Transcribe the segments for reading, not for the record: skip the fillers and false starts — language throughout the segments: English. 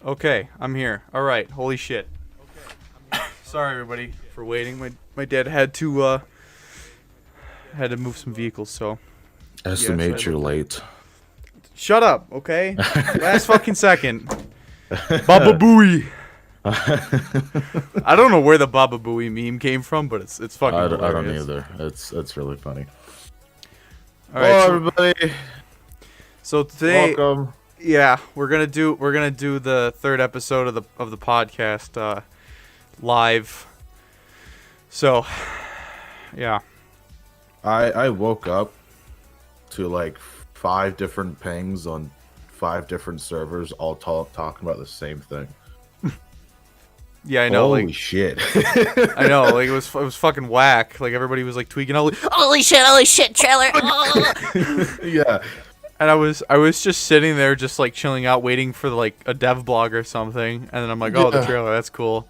Okay, I'm here. All right, holy shit. Sorry everybody for waiting. My dad had to move some vehicles, so Estimate you're late. shut up, okay? Last fucking second. Baba Booey. I don't know where the Baba Booey meme came from, but it's fucking hilarious. I don't either. It's really funny. All right, hello everybody. So today, Welcome. yeah, we're gonna do the third episode of the podcast live. So, yeah. I woke up to like 5 different pings on 5 different servers, all talking about the same thing. Yeah, I know. Holy shit! I know. Like it was fucking whack. Like everybody was like tweaking out. Like, Holy shit, trailer. Yeah. and I was just sitting there, just like chilling out, waiting for like a dev blog or something. And then I'm like, oh, the trailer, that's cool.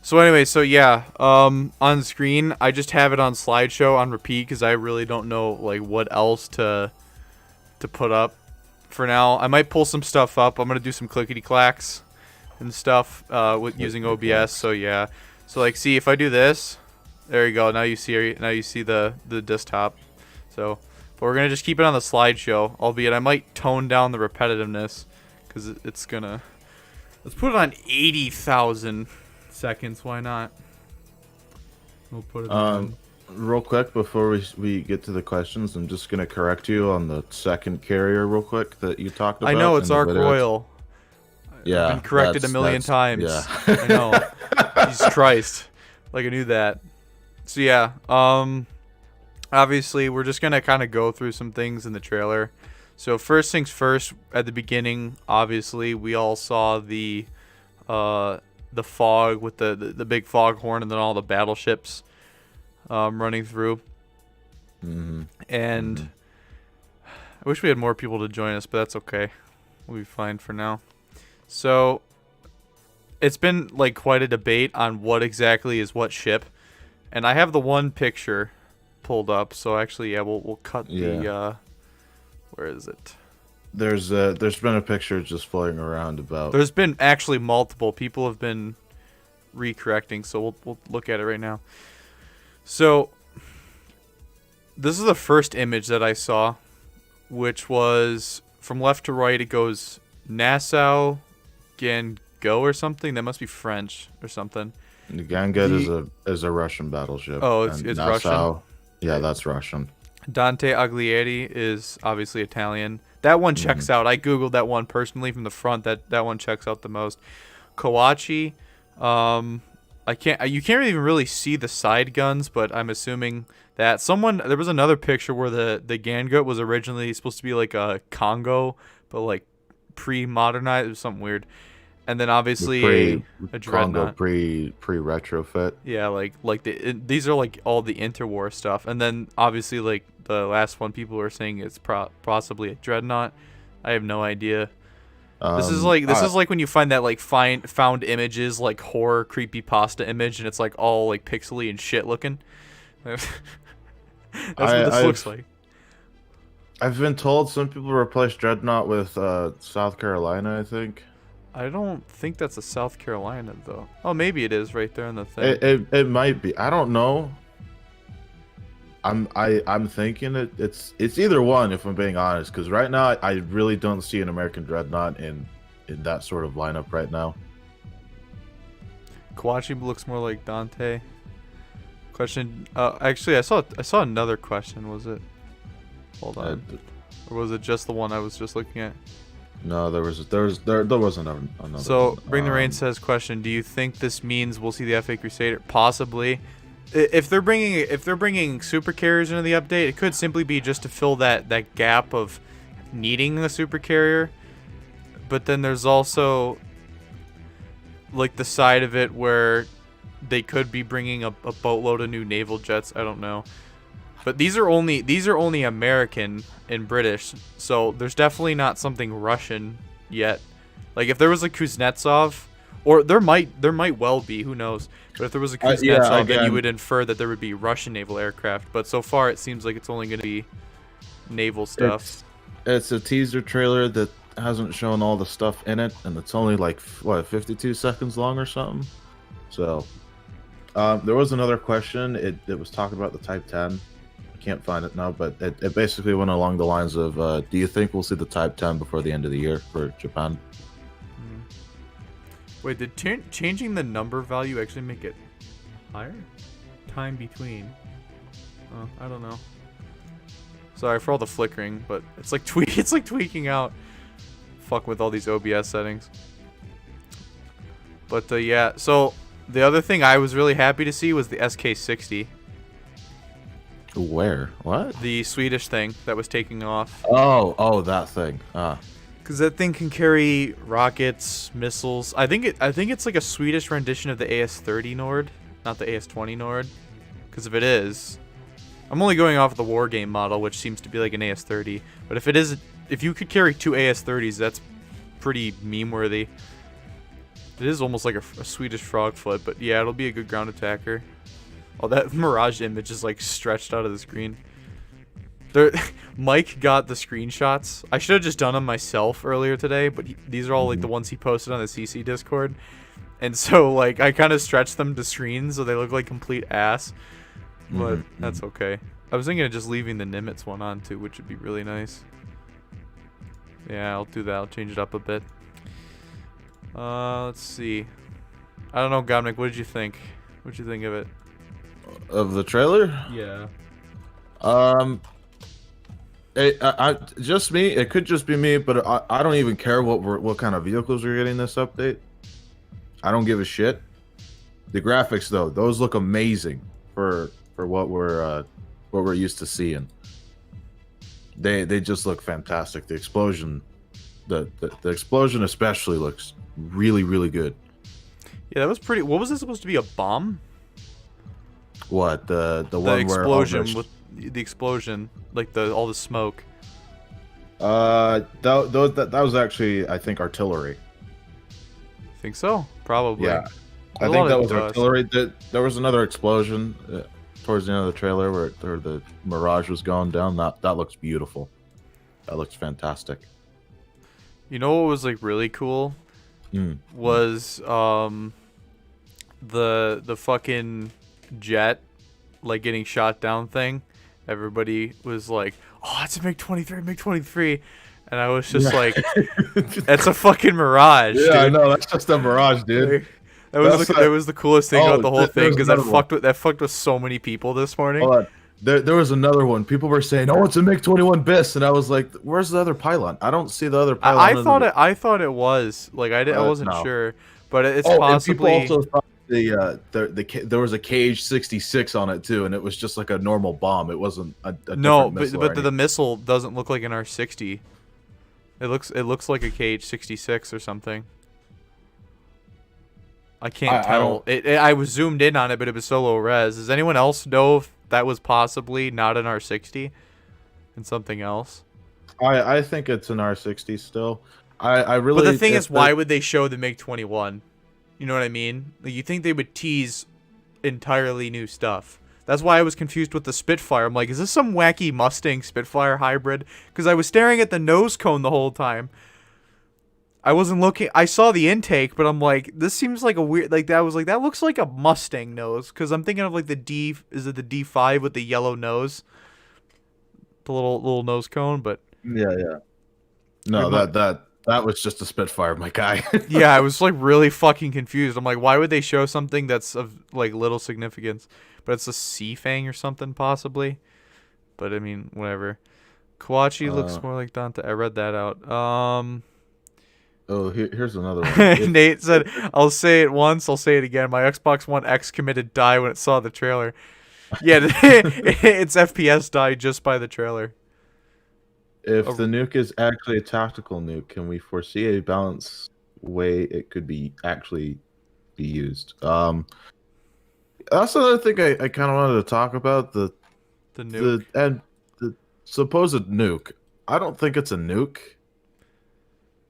So anyway, so yeah, on screen, I just have it on slideshow on repeat because I really don't know like what else to put up for now. I might pull some stuff up. I'm gonna do some clickety clacks and stuff with using OBS. So yeah, so like, see if I do this, there you go. Now you see the desktop. So, but we're gonna just keep it on the slideshow. Albeit I might tone down the repetitiveness because it's gonna. Let's put it on 80,000 seconds. Why not? We'll put it on. Real quick before we get to the questions, I'm just gonna correct you on the second carrier real quick that you talked about. I know it's Arc video. Royal. Yeah, I've been corrected a million times. Yeah. I know. Jesus Christ. Like I knew that. So yeah, obviously we're just gonna kind of go through some things in the trailer. So first things first, at the beginning, obviously we all saw the fog with the big foghorn and then all the battleships running through. And I wish we had more people to join us, but that's okay. We'll be fine for now. So it's been like quite a debate on what exactly is what ship, and I have the one picture pulled up. So actually, yeah, we'll cut the where is it? There's been a picture just floating around about. There's been actually multiple people have been recorrecting, so we'll look at it right now. So this is the first image that I saw, which was from left to right. It goes Nassau Go or something. That must be French or something. The Ganget is a Russian battleship. Oh, it's Nassau, Russian? Yeah, that's Russian. Dante Aglieri is obviously Italian. That one checks out. I googled that one personally from the front. That one checks out the most. Kawachi, you can't even really see the side guns, but I'm assuming that there was another picture where the Gangut was originally supposed to be like a Congo, but like pre-modernized. It was something weird. And then obviously a dreadnought. Pre-retrofit. Yeah, like these are like all the interwar stuff. And then obviously like the last one, people are saying it's possibly a dreadnought. I have no idea. This is like when you find that like found images, like horror creepypasta image, and it's like all like pixely and shit looking. That's what this looks like. I've been told some people replace dreadnought with South Carolina, I think. I don't think that's a South Carolina though. Oh, maybe it is right there in the thing. It might be. I don't know. I'm thinking it's either one, if I'm being honest, because right now I really don't see an American dreadnought in that sort of lineup right now. Kawachi looks more like Dante. Question. Actually, I saw another question. Was it? Hold on. Or was it just the one I was just looking at? No, there wasn't another. So Bring the Rain says, question: do you think this means we'll see the FA Crusader? Possibly. If they're bringing super carriers into the update, it could simply be just to fill that gap of needing a super carrier. But then there's also like the side of it where they could be bringing a boatload of new naval jets. I don't know. But these are only American and British, so there's definitely not something Russian yet. Like if there was a Kuznetsov, or there might well be, who knows? But if there was a Kuznetsov, then you would infer that there would be Russian naval aircraft. But so far, it seems like it's only going to be naval stuff. It's a teaser trailer that hasn't shown all the stuff in it, and it's only like what 52 seconds long or something. So there was another question. It was talking about the Type 10. Can't find it now, but it basically went along the lines of, do you think we'll see the Type 10 before the end of the year for Japan? Wait, did changing the number value actually make it higher? Time between. Oh, I don't know. Sorry for all the flickering, but it's like tweaking out. Fuck with all these OBS settings. But yeah, so the other thing I was really happy to see was the SK-60. Where? What? The Swedish thing that was taking off. Oh, that thing. Because that thing can carry rockets, missiles. I think it's like a Swedish rendition of the AS-30 Nord, not the AS-20 Nord. Because if it is, I'm only going off of the war game model, which seems to be like an AS-30. But if it is, if you could carry 2 AS-30s, that's pretty meme-worthy. It is almost like a Swedish frogfoot, but yeah, it'll be a good ground attacker. Oh, that Mirage image is like stretched out of the screen. Mike got the screenshots. I should have just done them myself earlier today, but these are all like the ones he posted on the CC Discord. And so like I kind of stretched them to screens so they look like complete ass. But that's okay. I was thinking of just leaving the Nimitz one on too, which would be really nice. Yeah, I'll do that. I'll change it up a bit. Let's see. I don't know, Gomnik, what did you think? What'd you think of it? Of the trailer? Yeah. Just me. It could just be me, but I don't even care what kind of vehicles we're getting this update. I don't give a shit. The graphics though, those look amazing for what we're used to seeing. They just look fantastic. The explosion, the explosion especially looks really good. Yeah, that was pretty. What was this supposed to be? A bomb? What the one explosion with the explosion, like all the smoke. That was actually, I think, artillery. Think so? Probably. Yeah, I think that was artillery. There was another explosion towards the end of the trailer where the Mirage was going down. That looks beautiful. That looks fantastic. You know what was like really cool? Was the fucking jet like getting shot down thing. Everybody was like, oh, it's a MiG-23, and I was just like, that's a fucking Mirage. Yeah, dude. I know, that's just a Mirage, dude. That was the coolest thing about the whole thing, because that fucked with so many people this morning. Hold on. There was another one. People were saying, "Oh, it's a MiG-21 bis," and I was like, "Where's the other pylon? I don't see the other pylon." I thought it was like I wasn't sure, but it's possibly. And people also thought there was a KH-66 on it too, and it was just like a normal bomb. It wasn't a no, but the missile doesn't look like an R-60. It looks like a KH-66 or something. I can't tell. I was zoomed in on it, but it was so low res. Does anyone else know if that was possibly not an R-60 and something else? I think it's an R-60 still. I really. But the thing is, why would they show the MiG-21? You know what I mean? Like, you think they would tease entirely new stuff. That's why I was confused with the Spitfire. I'm like, is this some wacky Mustang Spitfire hybrid? Because I was staring at the nose cone the whole time. I wasn't looking. I saw the intake, but I'm like, this seems like a weird. Like that was like that looks like a Mustang nose. Because I'm thinking of like the D. Is it the D5 with the yellow nose? The little nose cone, but yeah. No, that was just a Spitfire, my guy. Yeah, I was like really fucking confused. I'm like, why would they show something that's of like little significance? But it's a Sea Fang or something possibly. But I mean, whatever. Kawachi looks more like Dante. I read that out. Oh, here's another one. Nate said, I'll say it once, I'll say it again. My Xbox One X committed die when it saw the trailer. Yeah, its FPS died just by the trailer. If the nuke is actually a tactical nuke, can we foresee a balanced way it could be actually be used? That's another thing I kind of wanted to talk about The nuke. the supposed nuke. I don't think it's a nuke.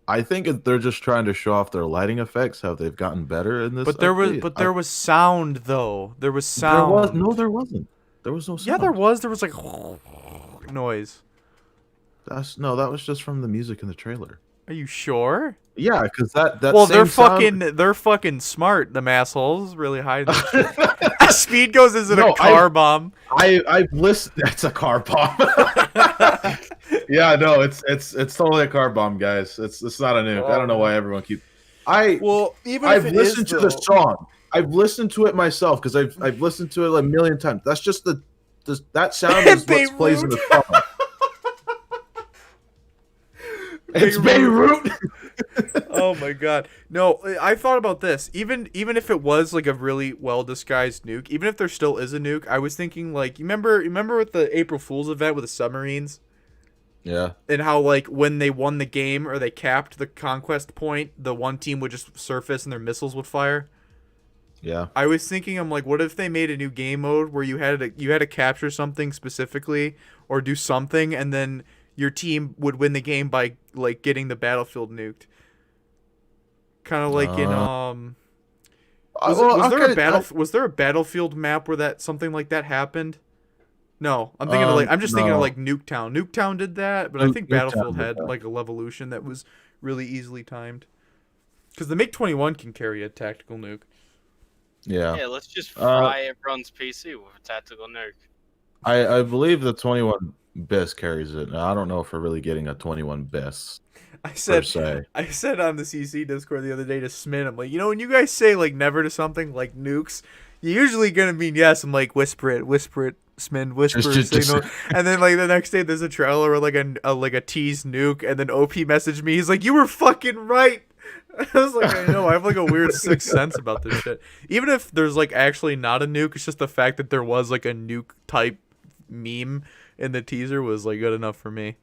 I think they're just trying to show off their lighting effects, how they've gotten better in this. There was sound though. There was There was sound. no, there wasn't. There was no sound. Yeah, there was. There was like noise. That was just from the music in the trailer. Are you sure? Yeah, because that Well, same sound. they're fucking smart. Them assholes really hide that shit. Speed goes is it No, a car bomb? I've listened. That's a car bomb. Yeah, no, it's totally a car bomb, guys. It's not a nuke. I don't know why everyone keep. Well, even if I've it listened is, to the though- song. I've listened to it myself because I've listened to it a million times. That's just that sound is what plays in the song. It's Beirut. Oh my god. No, I thought about this. Even if it was like a really well disguised nuke, even if there still is a nuke, I was thinking like you remember with the April Fool's event with the submarines? Yeah. And how like when they won the game or they capped the conquest point, the one team would just surface and their missiles would fire. Yeah. I was thinking, I'm like, what if they made a new game mode where you had to capture something specifically or do something, and then your team would win the game by like getting the battlefield nuked. Kind of like in was there a battlefield map where that something like that happened? No, I'm thinking of like I'm just thinking of no. like Nuketown. Nuketown did that, but I think Nuketown Battlefield did had that. like a Levolution that was really easily timed. Because the MiG-21 can carry a tactical nuke. Yeah. Yeah, let's just fry everyone's PC with a tactical nuke. I believe the 21 BIS carries it. I don't know if we're really getting a 21 BIS. I said se. I said on the CC Discord the other day to Smin, I'm like, when you guys say like never to something like nukes, you're usually gonna mean yes. I'm like, whisper it, Smin, whisper signal. And then like the next day there's a trailer or like a tease nuke, and then OP messaged me. He's like, you were fucking right. I was like, I know, I have like a weird sixth sense about this shit. Even if there's like actually not a nuke, it's just the fact that there was like a nuke type meme in the teaser was like good enough for me.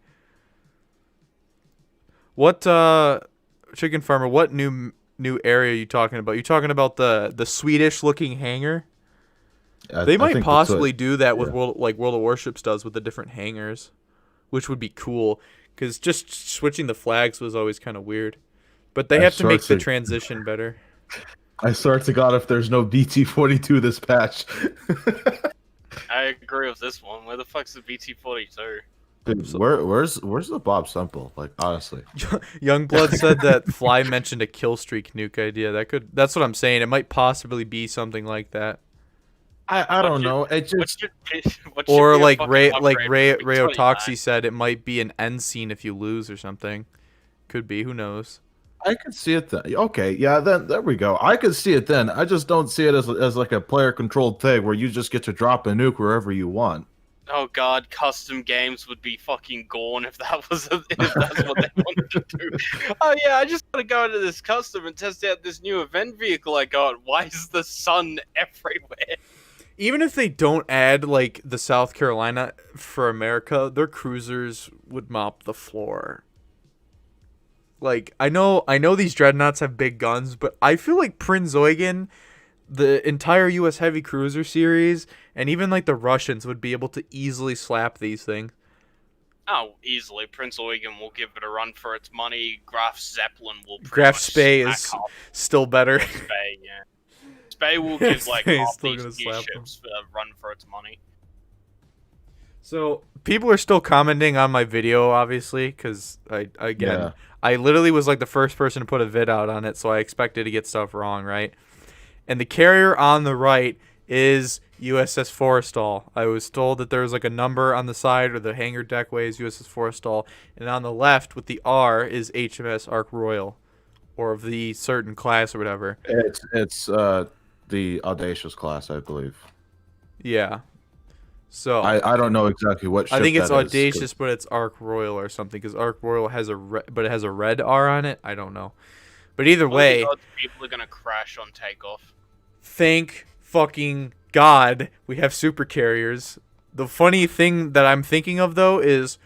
What Chicken Farmer, what new area are you talking about? You talking about the Swedish looking hangar? They might possibly do that with World of Warships does with the different hangars, which would be cool cuz just switching the flags was always kind of weird. But they have to make the transition better. I swear to God, if there's no BT-42 this patch. I agree with this one. Where the fuck's the BT-42? Dude, where's the Bob Semple? Like, honestly. Youngblood said that Fly mentioned a kill streak nuke idea. That's what I'm saying. It might possibly be something like that. I don't know. It just or like Ray Otoxy said it might be an end scene if you lose or something. Could be, who knows. I could see it then. Okay, yeah, then there we go. I could see it then. I just don't see it as like a player controlled thing where you just get to drop a nuke wherever you want. Oh god, custom games would be fucking gone if that's what they wanted to do. Oh yeah, I just gotta go into this custom and test out this new event vehicle I got. Why is the sun everywhere? Even if they don't add like the South Carolina for America, their cruisers would mop the floor. Like I know these dreadnoughts have big guns, but I feel like Prinz Eugen, the entire U.S. heavy cruiser series, and even like the Russians would be able to easily slap these things. Oh, easily. Prince Eugen will give it a run for its money. Graf Zeppelin will. Graf Spey is still better. Spey, yeah. Spey will give like half these slap ships a run for its money. So people are still commenting on my video, obviously, because I literally was like the first person to put a vid out on it, so I expected to get stuff wrong, right? And the carrier on the right is USS Forrestal. I was told that there was like a number on the side, or the hangar deckway is USS Forrestal, and on the left with the R is HMS Ark Royal, or of the certain class or whatever. It's the Audacious class, I believe. Yeah. So I don't know exactly what ship I think it's that is, Audacious, but it's Ark Royal or something, because Ark Royal has but it has a red R on it. I don't know, but either way, people are gonna crash on takeoff. Thank fucking God we have super carriers. The funny thing that I'm thinking of though is,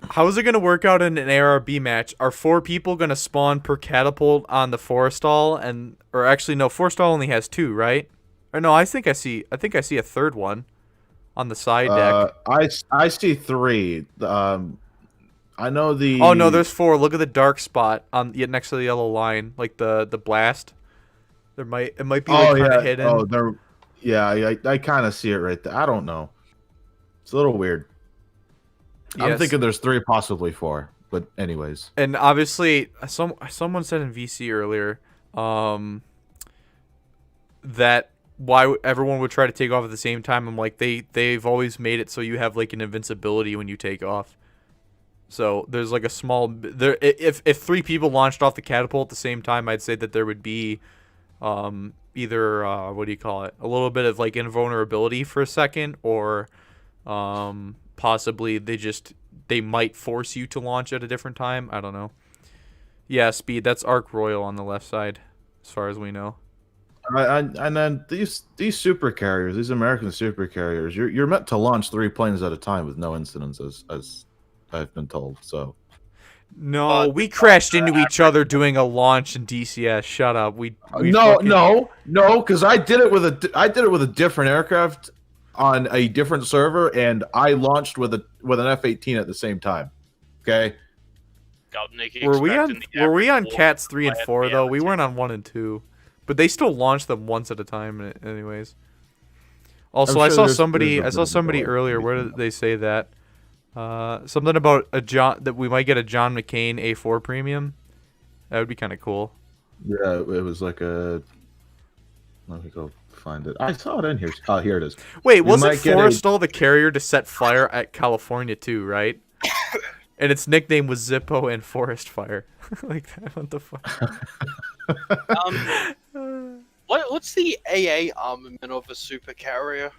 how is it gonna work out in an ARB match? Are 4 people gonna spawn per catapult on the Forrestal, or actually no, Forrestal only has 2, right? Or no, I think I see a third one on the side deck. I see 3. I know Oh no, the. there's 4. Look at the dark spot on next to the yellow line, like the blast. It might be like Oh kind of yeah. hidden. Oh, there. Yeah, I kind of see it right there. I don't know. It's a little weird. I'm Yes. thinking there's 3, possibly 4. But anyways. And obviously, someone said in VC earlier, that why everyone would try to take off at the same time. I'm like, they've always made it so you have like an invincibility when you take off. So there's like a small there. If 3 people launched off the catapult at the same time, I'd say that there would be, either what do you call it? A little bit of like invulnerability for a second, or possibly they might force you to launch at a different time. I don't know. Yeah, speed. That's Arc Royal on the left side, as far as we know. And then these super carriers, these American super carriers, you're meant to launch 3 planes at a time with no incidents, as I've been told. So No, we crashed into each other doing a launch in DCS. Shut up. We no, because I did it with a different aircraft on a different server, and I launched with an F-18 at the same time. Okay. God, Nick, Were we on average Cats 3 and player 4 to be though? able We to- weren't on 1 and 2, but they still launched them once at a time, anyways. Also, I'm I sure saw there's somebody. a bit of somebody delay earlier. Where did they say that? Something about that we might get a John McCain A4 premium. That would be kind of cool. Yeah, it was like a. Let me go find it. I saw it in here. Oh, here it is. Wait, We wasn't might get a- Forrestal the carrier to set fire at California too, right? And its nickname was Zippo and Forest Fire. Like that. What the fuck? What's the AA armament of a super carrier?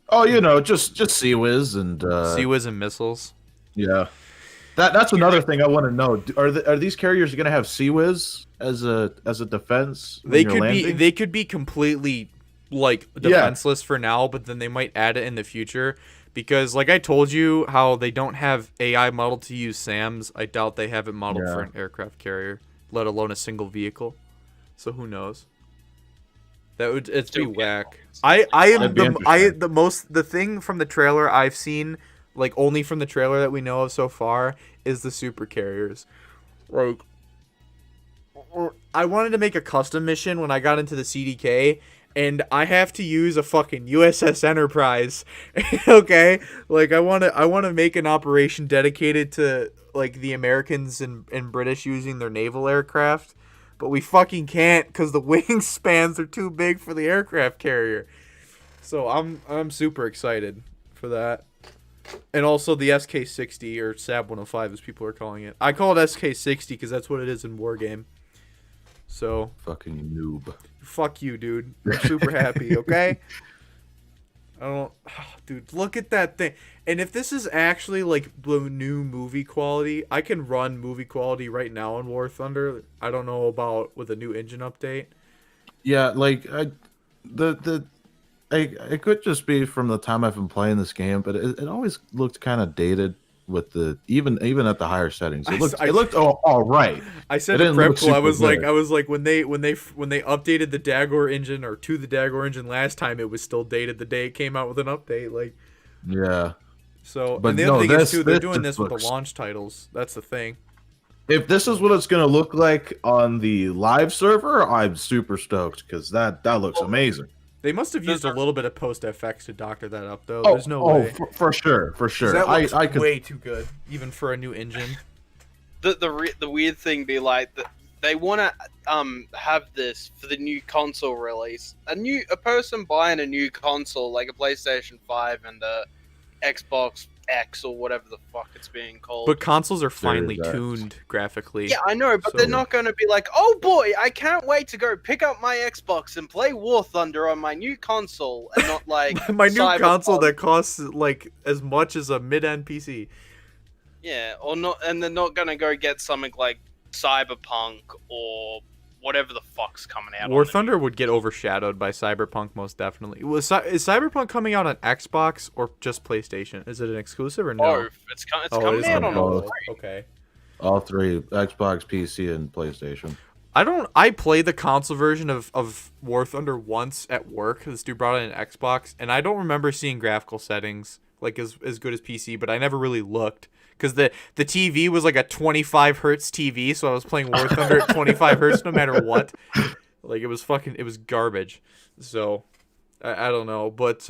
Oh, just Sea Whiz and Sea Whiz and missiles. yeah. That's another thing I want to know. Are these carriers going to have Sea Whiz as a defense? When They you're could landing? they could be completely like defenseless for now, but then they might add it in the future. Because like I told you, how they don't have AI modeled to use SAMs. I doubt they have it modeled for an aircraft carrier, let alone a single vehicle. So who knows? It'd be whack. I am That'd be interesting. the thing from the trailer I've seen, like only from the trailer that we know of so far, is the super carriers. Like, I wanted to make a custom mission when I got into the CDK, and I have to use a fucking USS Enterprise. Okay, like I want to make an operation dedicated to like the Americans and British using their naval aircraft. But we fucking can't because the wingspans are too big for the aircraft carrier. So I'm super excited for that. And also the SK-60, or SAB 105 as people are calling it. I call it SK-60 because that's what it is in Wargame. So Fucking noob. fuck you, dude. I'm super happy, okay? I don't... Dude, look at that thing. And if this is actually, like, the new movie quality, I can run movie quality right now on War Thunder. I don't know about with a new engine update. Yeah, like it could just be from the time I've been playing this game, but it always looked kind of dated with the even at the higher settings. It looked all right. I said It to didn't look Prepcool, super I was good. like when they updated the Dagor engine, or to the Dagor engine last time, it was still dated the day it came out with an update. Like, Yeah. so, But and the no, other thing is this- too, they're this doing just this with the looks- launch titles. That's the thing. If this is what it's gonna look like on the live server, I'm super stoked because that looks amazing. They must have used a little bit of post FX to doctor that up, though. There's no way. For sure, for 'Cause sure. that looks I could. way too good, even for a new engine. The weird thing be like that they want to have this for the new console release. A person buying a new console like a PlayStation 5 and a Xbox X or whatever the fuck it's being called. But consoles are finally that. tuned graphically. Yeah, I know, but So- they're not going to be like, oh boy, I can't wait to go pick up my Xbox and play War Thunder on my new console, and not like My new console Cyberpunk. that costs like as much as a mid-end PC. Yeah, or not, and they're not going to go get something like Cyberpunk or whatever the fuck's coming out. War on it. Thunder would get overshadowed by Cyberpunk most definitely. Is Cyberpunk coming out on Xbox or just PlayStation? Is it an exclusive or no? Both. It's Oh, it coming is out on on all both. three. Okay. All three: Xbox, PC, and PlayStation. I played the console version of War Thunder once at work. This dude brought in an Xbox, and I don't remember seeing graphical settings like as good as PC, but I never really looked because the TV was like a 25 hertz TV, so I was playing War Thunder at 25 hertz no matter what. Like it was garbage. So I don't know, but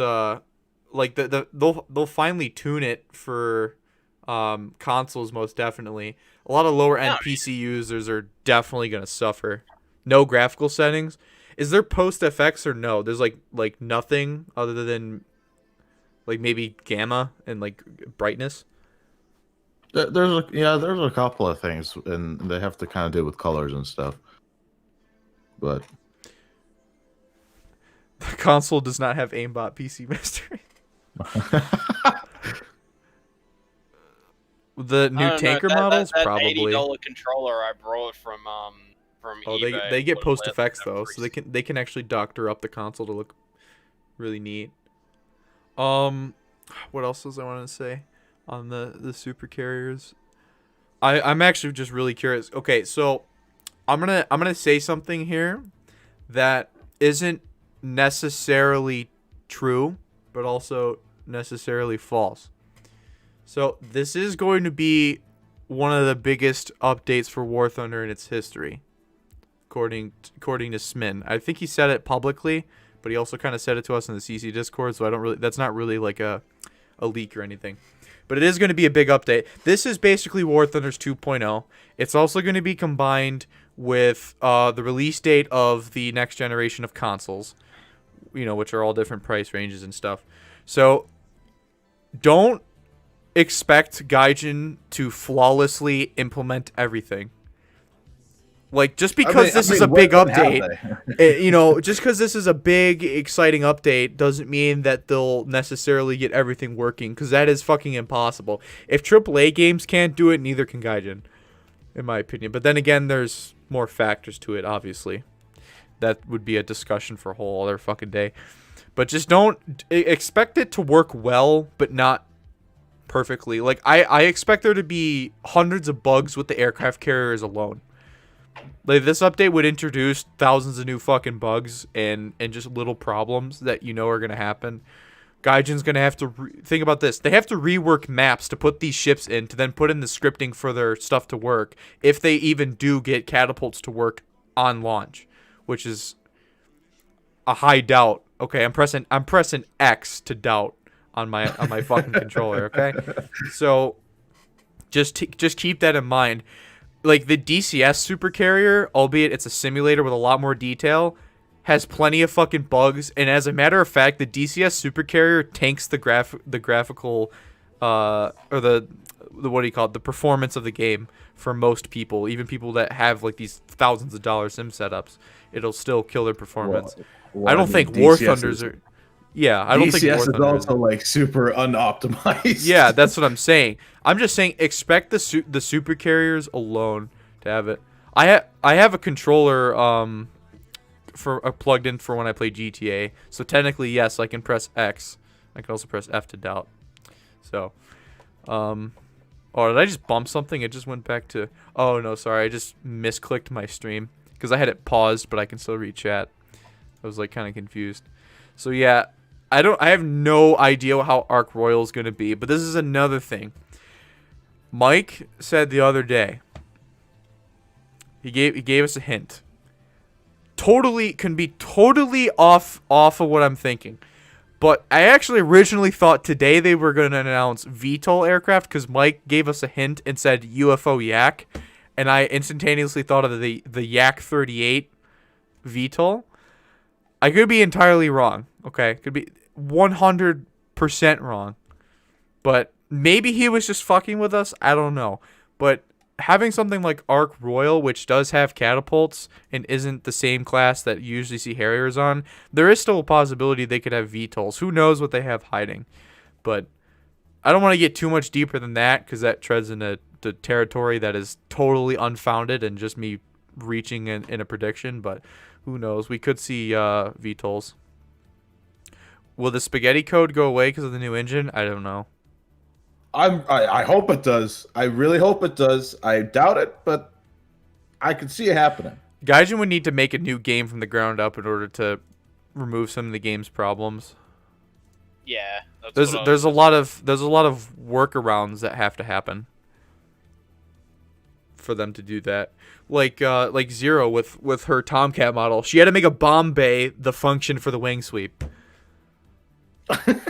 like they'll finally tune it for consoles most definitely. A lot of lower end PC users are definitely gonna suffer. No graphical settings. Is there post FX or no? There's like nothing other than like maybe gamma and like brightness. There's a couple of things, and they have to kind of do with colors and stuff. But the console does not have aimbot PC mystery. The new tanker models that probably. $80 controller I brought from eBay. They get post effects them though, so they can actually doctor up the console to look really neat. What else was I wanting to say on the super carriers? I'm actually just really curious. Okay, so I'm gonna say something here that isn't necessarily true, but also necessarily false. So this is going to be one of the biggest updates for War Thunder in its history, according to Smin. I think he said it publicly, but he also kind of said it to us in the CC Discord. So that's not really like a leak or anything. But it is going to be a big update. This is basically War Thunder's 2.0. It's also going to be combined with the release date of the next generation of consoles, which are all different price ranges and stuff. So don't expect Gaijin to flawlessly implement everything. Like, just because this is a big update, just because this is a big, exciting update doesn't mean that they'll necessarily get everything working, because that is fucking impossible. If AAA games can't do it, neither can Gaijin, in my opinion. But then again, there's more factors to it, obviously. That would be a discussion for a whole other fucking day. But just don't expect it to work well, but not perfectly. Like, I expect there to be hundreds of bugs with the aircraft carriers alone. Like, this update would introduce thousands of new fucking bugs and just little problems that are going to happen. Gaijin's going to have to think about this. They have to rework maps to put these ships in, to then put in the scripting for their stuff to work, if they even do get catapults to work on launch, which is a high doubt. Okay, I'm pressing X to doubt on my fucking controller, okay? So just keep that in mind. Like, the DCS super carrier, albeit it's a simulator with a lot more detail, has plenty of fucking bugs, and as a matter of fact, the DCS super carrier tanks the graphical or the what do you call it, the performance of the game for most people, even people that have like these thousands of dollar sim setups. It'll still kill their performance. I don't think War Thunders are. Yeah, I don't think War DCS is also like super unoptimized. Yeah, that's what I'm saying. I'm just saying expect the super carriers alone to have it. I have a controller for plugged in for when I play GTA. So technically, yes, I can press X. I can also press F to doubt. So, oh, did I just bump something? It just went back to. Oh no, sorry, I just misclicked my stream because I had it paused, but I can still read chat. I was like kind of confused. So yeah. I have no idea how Arc Royal is going to be, but this is another thing. Mike said the other day, he gave us a hint. Can be totally off of what I'm thinking. But I actually originally thought today they were going to announce VTOL aircraft, because Mike gave us a hint and said UFO Yak, and I instantaneously thought of the Yak 38 VTOL. I could be entirely wrong. Okay, could be 100% wrong, but maybe he was just fucking with us. I don't know. But having something like Arc Royal, which does have catapults and isn't the same class that you usually see Harriers on, there is still a possibility they could have VTOLs. Who knows what they have hiding? But I don't want to get too much deeper than that, because that treads into the territory that is totally unfounded and just me reaching in a prediction. But who knows? We could see VTOLs. Will the spaghetti code go away because of the new engine? I don't know. I hope it does. I really hope it does. I doubt it, but I could see it happening. Gaijin would need to make a new game from the ground up in order to remove some of the game's problems. Yeah, There's a lot of workarounds that have to happen for them to do that. Like Zero with her Tomcat model, she had to make a bomb bay the function for the wing sweep.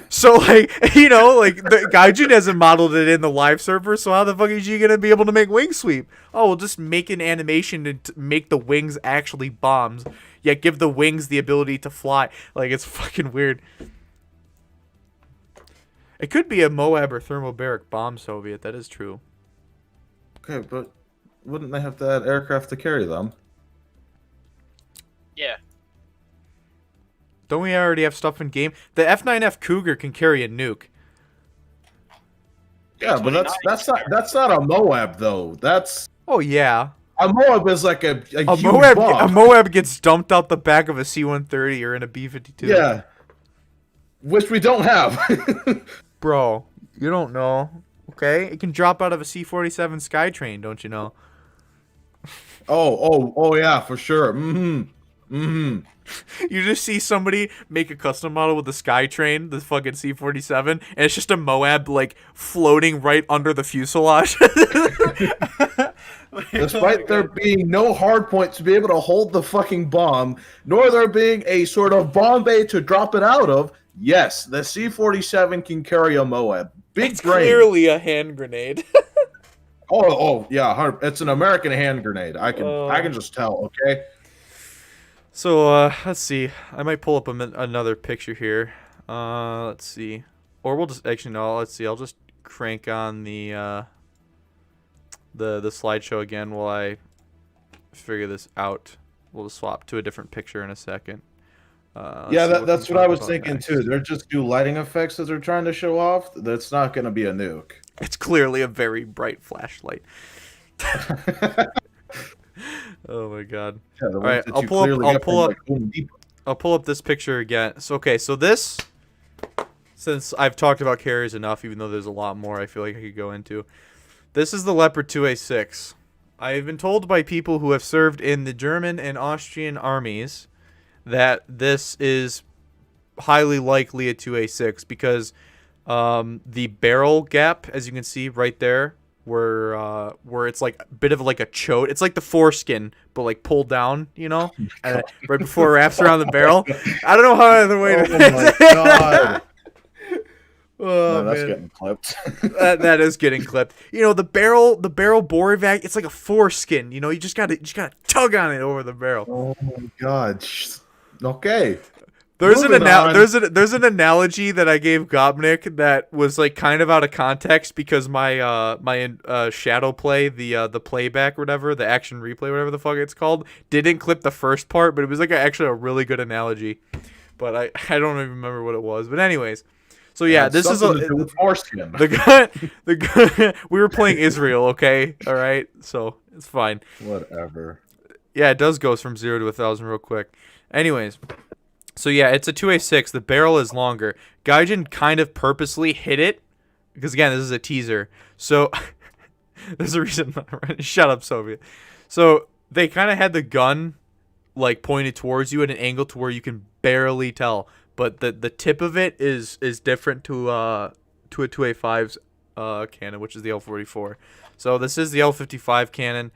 So like the Gaijin hasn't modeled it in the live server, so how the fuck is she gonna be able to make wing sweep? Oh, we'll just make an animation to make the wings actually bombs, yet give the wings the ability to fly. Like, it's fucking weird. It could be a Moab or thermobaric bomb Soviet. That is true. Okay, but wouldn't they have to add aircraft to carry them? Yeah. Don't we already have stuff in game? The F9F Cougar can carry a nuke. Yeah, but that's not a Moab though. That's Oh yeah. a Moab is like a huge Moab. bomb. A Moab gets dumped out the back of a C-130 or in a B-52. Yeah, which we don't have. Bro, you don't know. Okay, it can drop out of a C-47 Skytrain, don't you know? Oh yeah, for sure. You You just see somebody make a custom model with the Skytrain, the fucking C-47, and it's just a Moab like floating right under the fuselage. Despite there being no hard point to be able to hold the fucking bomb, nor there being a sort of bomb bay to drop it out of, yes, the C-47 can carry a Moab. Big It's brain. clearly a hand grenade. Oh yeah, it's an American hand grenade. I can just tell. Okay. So let's see. I might pull up another picture here. Let's see. Or we'll just actually no. Let's see. I'll just crank on the slideshow again while I figure this out. We'll just swap to a different picture in a second. Yeah, that's what I was thinking too. They're just do lighting effects that they're trying to show off. That's not going to be a nuke. It's clearly a very bright flashlight. Oh my god! Yeah, all right, I'll pull up this picture again. So okay, so this, since I've talked about carriers enough, even though there's a lot more I feel like I could go into. This is the Leopard 2A6. I've been told by people who have served in the German and Austrian armies that this is highly likely a 2A6 because the barrel gap, as you can see right there, where it's like a bit of like a chote. It's like the foreskin, but like pulled down, you know, and right before it wraps around the barrel. I don't know how other way to. Oh my god! Oh, no, that's man. getting clipped. that is getting clipped. You know, the barrel bore vac. It's like a foreskin. You know, you just gotta tug on it over the barrel. Oh my god! Okay. There's an analogy that I gave Gopnik that was like kind of out of context because my shadow play, the playback or whatever, the action replay, whatever the fuck it's called, didn't clip the first part, but it was like actually a really good analogy. But I don't even remember what it was. But anyways, so yeah, this is with foreskin. the gun. We were playing Israel, okay, all right, so it's fine. Whatever. Yeah, it does go from 0 to 1,000 real quick. Anyways. So yeah, it's a 2A6. The barrel is longer. Gaijin kind of purposely hit it because again, this is a teaser. So there's a reason. Shut up, Soviet. So they kind of had the gun like pointed towards you at an angle to where you can barely tell, but the tip of it is different to a 2A5's cannon, which is the L44. So this is the L55 cannon.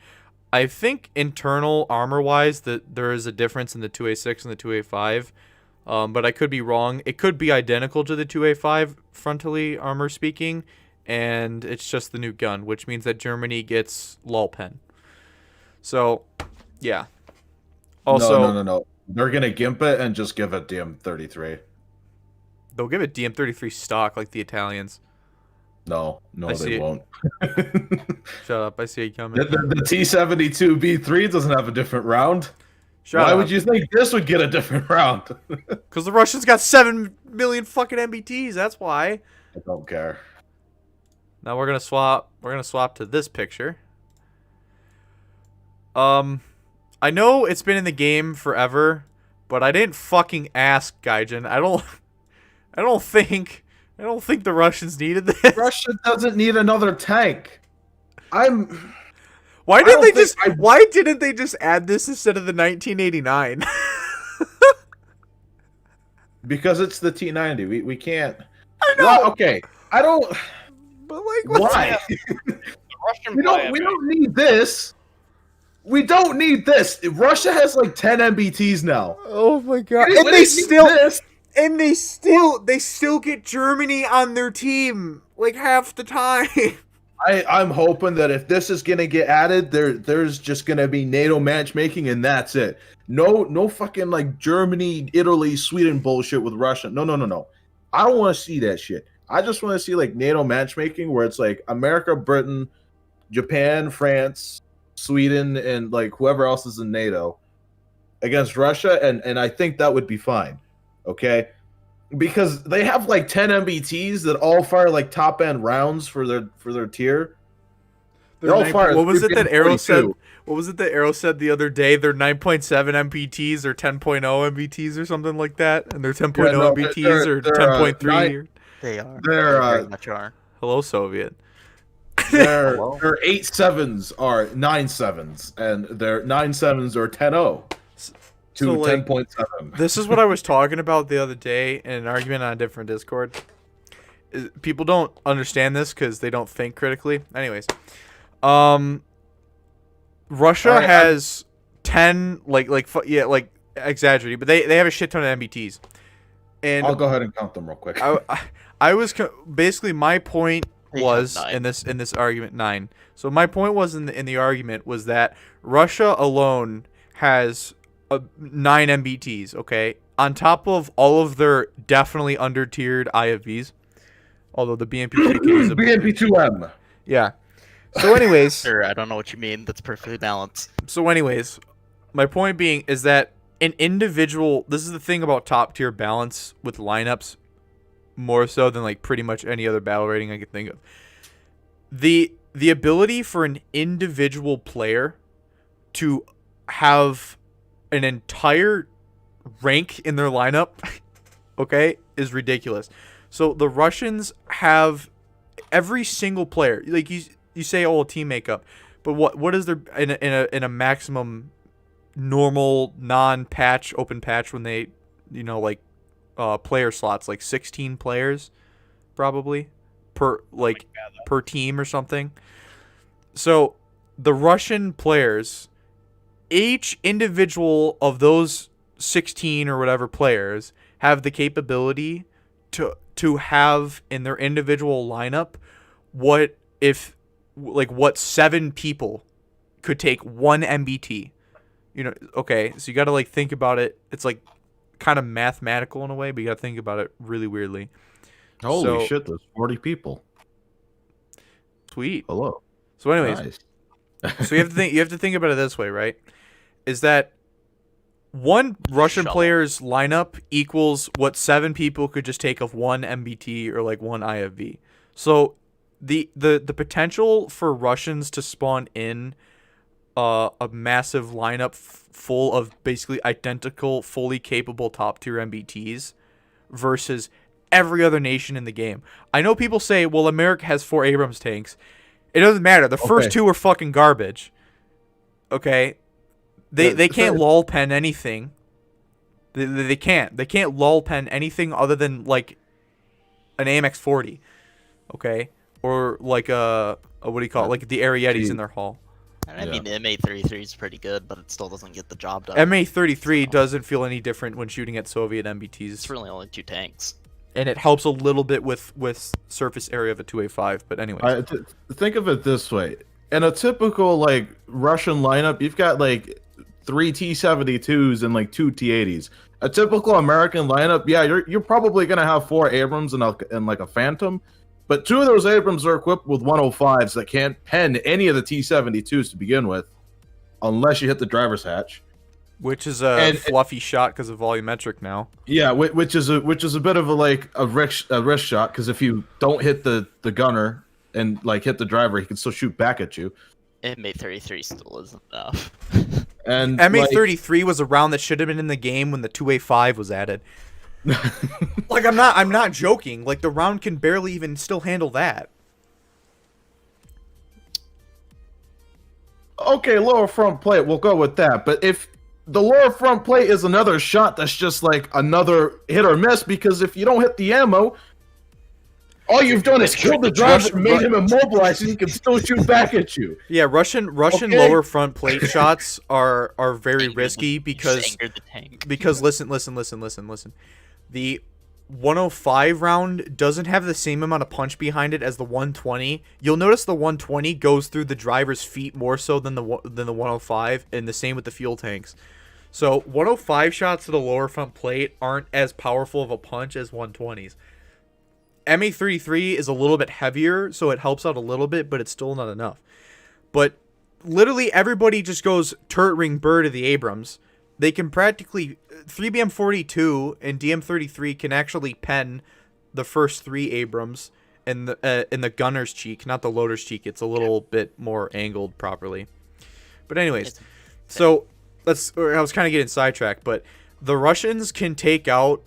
I think internal armor-wise that there is a difference in the 2A6 and the 2A5. But I could be wrong. It could be identical to the 2A5 frontally armor speaking, and it's just the new gun, which means that Germany gets Lolpen. So, yeah. Also, No. They're gonna gimp it and just give it DM33. They'll give it DM33 stock like the Italians. No, they won't. Shut up! I see it coming. The T-72B3 doesn't have a different round. Why would you think this would get a different round? Because the Russians got 7 million fucking MBTs. That's why. I don't care. Now we're gonna swap. We're gonna swap to this picture. I know it's been in the game forever, but I didn't fucking ask Gaijin. I don't think the Russians needed this. Russia doesn't need another tank. Well, Why didn't they just add this instead of the 1989? Because it's the T90. We can't. I know. Well, okay. I don't. But like, what's Why? The Russian we don't need this. We don't need this. Russia has like 10 MBTs now. Oh my god! We And didn't they need still, this. and they still get Germany on their team like half the time. I'm hoping that if this is gonna get added, there's just gonna be NATO matchmaking and that's it. No fucking like Germany, Italy, Sweden bullshit with Russia. No. I don't want to see that shit. I just want to see like NATO matchmaking where it's like America, Britain, Japan, France, Sweden, and like whoever else is in NATO against Russia, and I think that would be fine. Okay. Because they have like 10 MBTs that all fire like top end rounds for their tier. They all fire. What was it that Arrow 42. said? What was it that Arrow said the other day? They're 9.7 MBTs or 10.0 MBTs or something like that, and they're 10.0 Yeah, no, MBTs or they're, 10.3. They are. They're, They very much are. Hello, Soviet. Their Hello? 8.7s are 9.7s, and their 9.7s are 10.0 to So, like, 10.7. This is what I was talking about the other day in an argument on a different Discord. People don't understand this because they don't think critically. Anyways, Russia Alright, has 10 like exaggerating, but they have a shit ton of MBTs. And I'll go ahead and count them real quick. I was basically my point They was have 9. in this argument 9. So my point was in the argument was that Russia alone has 9 MBTs, okay? On top of all of their definitely under-tiered IFVs. Although the BMP2 is a BMP2M. yeah. So anyways, Sure, I don't know what you mean. That's perfectly balanced. my point being is that an individual, this is the thing about top tier balance with lineups more so than like pretty much any other battle rating I could think of. The ability for an individual player to have an entire rank in their lineup, okay, is ridiculous. So the Russians have every single player, like you say, oh, team makeup, but what is there in a maximum normal non-patch open patch when they player slots like 16 players probably per per team or something. So the Russian players, each individual of those 16 or whatever players have the capability to have in their individual lineup what 7 people could take 1 MBT. Okay, so you got to like think about it. It's like kind of mathematical in a way, but you got to think about it really weirdly. Holy shit, there's 40 people. Sweet. Hello. So anyways, Nice. so you have to think about it this way, right? Is that one Russian player's lineup equals what 7 people could just take of 1 MBT or like 1 IFV. So the potential for Russians to spawn in a massive lineup full of basically identical, fully capable top tier MBTs versus every other nation in the game. I know people say, well, America has 4 Abrams tanks. It doesn't matter. The first 2 are fucking garbage. Okay? They can't lull pen anything. They can't. They can't lull pen anything other than like an AMX-40. Okay? Or like what do you call it? Like the Arietis in their hull. I mean, the MA33 is pretty good, but it still doesn't get the job done. MA33 doesn't feel any different when shooting at Soviet MBTs. It's really only 2 tanks. And it helps a little bit with surface area of a 2A5, but anyway. Think of it this way. In a typical like Russian lineup, you've got like 3 T-72s and like 2 T-80s. A typical American lineup, yeah, you're probably gonna have 4 Abrams and like a Phantom, but 2 of those Abrams are equipped with 105s that can't pen any of the T-72s to begin with, unless you hit the driver's hatch. Which is a fluffy shot because of volumetric now. Yeah, which is a bit of a risk shot, because if you don't hit the gunner and like hit the driver, he can still shoot back at you. MA33 still isn't enough. And MA33 was a round that should have been in the game when the 2A5 was added. Like I'm not joking. Like the round can barely even still handle that. Okay, lower front plate, we'll go with that. But if the lower front plate is another shot that's just like another hit or miss, because if you don't hit the ammo, all you've done is killed the driver, made him immobilized, and he can still shoot back at you. Yeah, Russian Okay. lower front plate shots are very risky because listen. The 105 round doesn't have the same amount of punch behind it as the 120. You'll notice the 120 goes through the driver's feet more so than the 105, and the same with the fuel tanks. So 105 shots to the lower front plate aren't as powerful of a punch as 120s. MA33 is a little bit heavier, so it helps out a little bit, but it's still not enough. But literally everybody just goes turret ring burr to the Abrams. They can practically 3BM42 and DM33 can actually pen the first 3 Abrams in the gunner's cheek, not the loader's cheek. It's a little bit more angled properly. But anyways, so I was kind of getting sidetracked, but the Russians can take out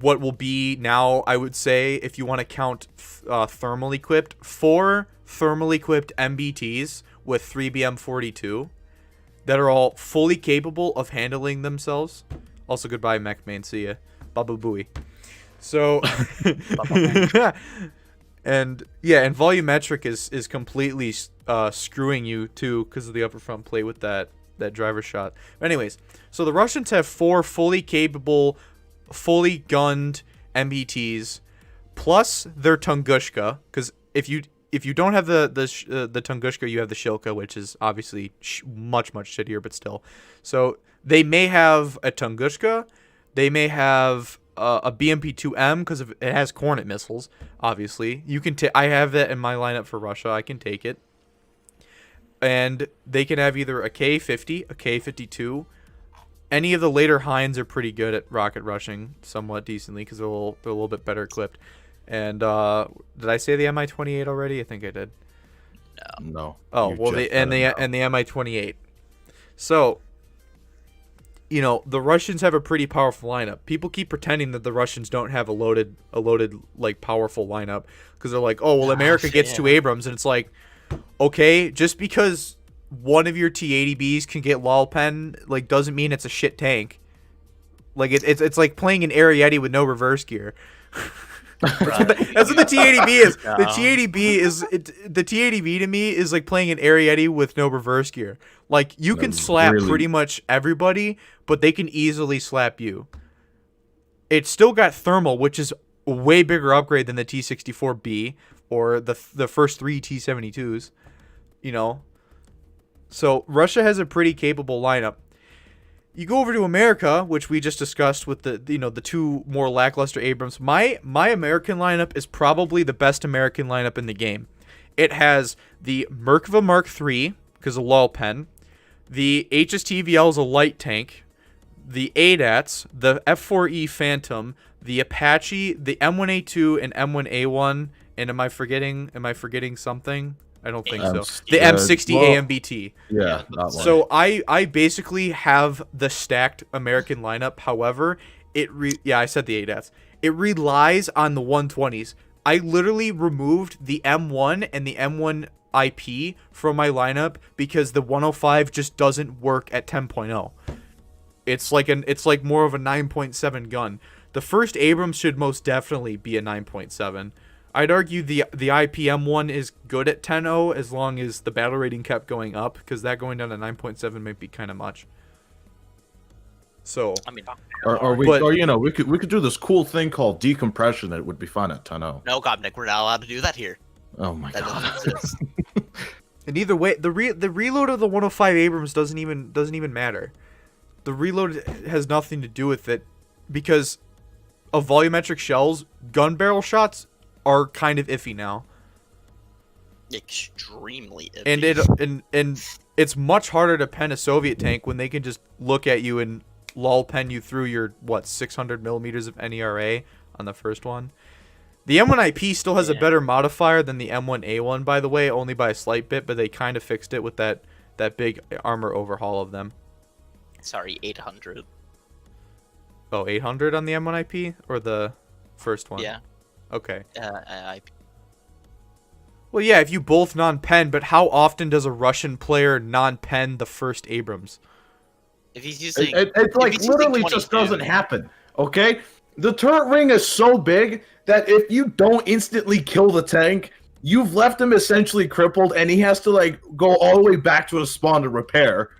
what will be now, I would say, if you want to count thermal equipped, 4 thermal equipped MBTs with 3BM42 that are all fully capable of handling themselves. Also, goodbye, MechMain. See ya. Babu Booey. So, and yeah, and volumetric is completely screwing you too because of the upper front plate with that driver shot. But anyways, so the Russians have 4 fully capable, fully gunned MBTs plus their Tungushka, because if you don't have the Tungushka, you have the Shilka, which is obviously much shittier, but still. So they may have a Tungushka, they may have a BMP-2M because it has Cornet missiles. Obviously, you can I have that in my lineup for Russia. I can take it, and they can have either a K-50, a K-52. Any of the later Hinds are pretty good at rocket rushing, somewhat decently, because they're a little bit better equipped. And did I say the Mi-28 already? I think I did. No. Oh well, the Mi-28. So, the Russians have a pretty powerful lineup. People keep pretending that the Russians don't have a loaded like powerful lineup because they're like, oh well, America gets 2 Abrams, and it's like, okay, just because one of your T-80Bs can get lol pen like doesn't mean it's a shit tank. Like it's like playing an Ariete with no reverse gear. That's what the T-80B is. The T-80B to me is like playing an Ariete with no reverse gear. Like you can slap pretty much everybody, but they can easily slap you. It's still got thermal, which is a way bigger upgrade than the T-64B or the first 3 T-72s. So Russia has a pretty capable lineup. You go over to America, which we just discussed with the 2 more lackluster Abrams. My American lineup is probably the best American lineup in the game. It has the Merkava Mark III, because of lol pen. The HSTVL is a light tank. The ADATs, the F4E Phantom, the Apache, the M1A2 and M1A1. And am I forgetting something? I don't think so. The M60 AMBT. Yeah, that one. So I basically have the stacked American lineup. However, I said the ADATs. It relies on the 120s. I literally removed the M1 and the M1 IP from my lineup because the 105 just doesn't work at 10.0. It's like more of a 9.7 gun. The first Abrams should most definitely be a 9.7. I'd argue the IPM one is good at 10.0 as long as the battle rating kept going up, because that going down to 9.7 might be kind of much. So I mean, we could do this cool thing called decompression that would be fun at 10.0. no, Gobnik, we're not allowed to do that here. Oh my That god. doesn't exist. and either way, the reload of the 105 Abrams doesn't even matter. The reload has nothing to do with it because of volumetric shells. Gun barrel shots are kind of iffy now. Extremely iffy. And it's much harder to pen a Soviet tank when they can just look at you and lol pen you through your 600 millimeters of NERA on the first one. The M1IP still has a better modifier than the M1A1, by the way, only by a slight bit, but they kind of fixed it with that big armor overhaul of them. Sorry, 800. Oh, 800 on the M1IP or the first one? Yeah. Okay. Well, yeah, if you both non-pen, but how often does a Russian player non-pen the first Abrams? If he's using, It's like literally just doesn't happen. Okay, the turret ring is so big that if you don't instantly kill the tank, you've left him essentially crippled, and he has to like go all the way back to his spawn to repair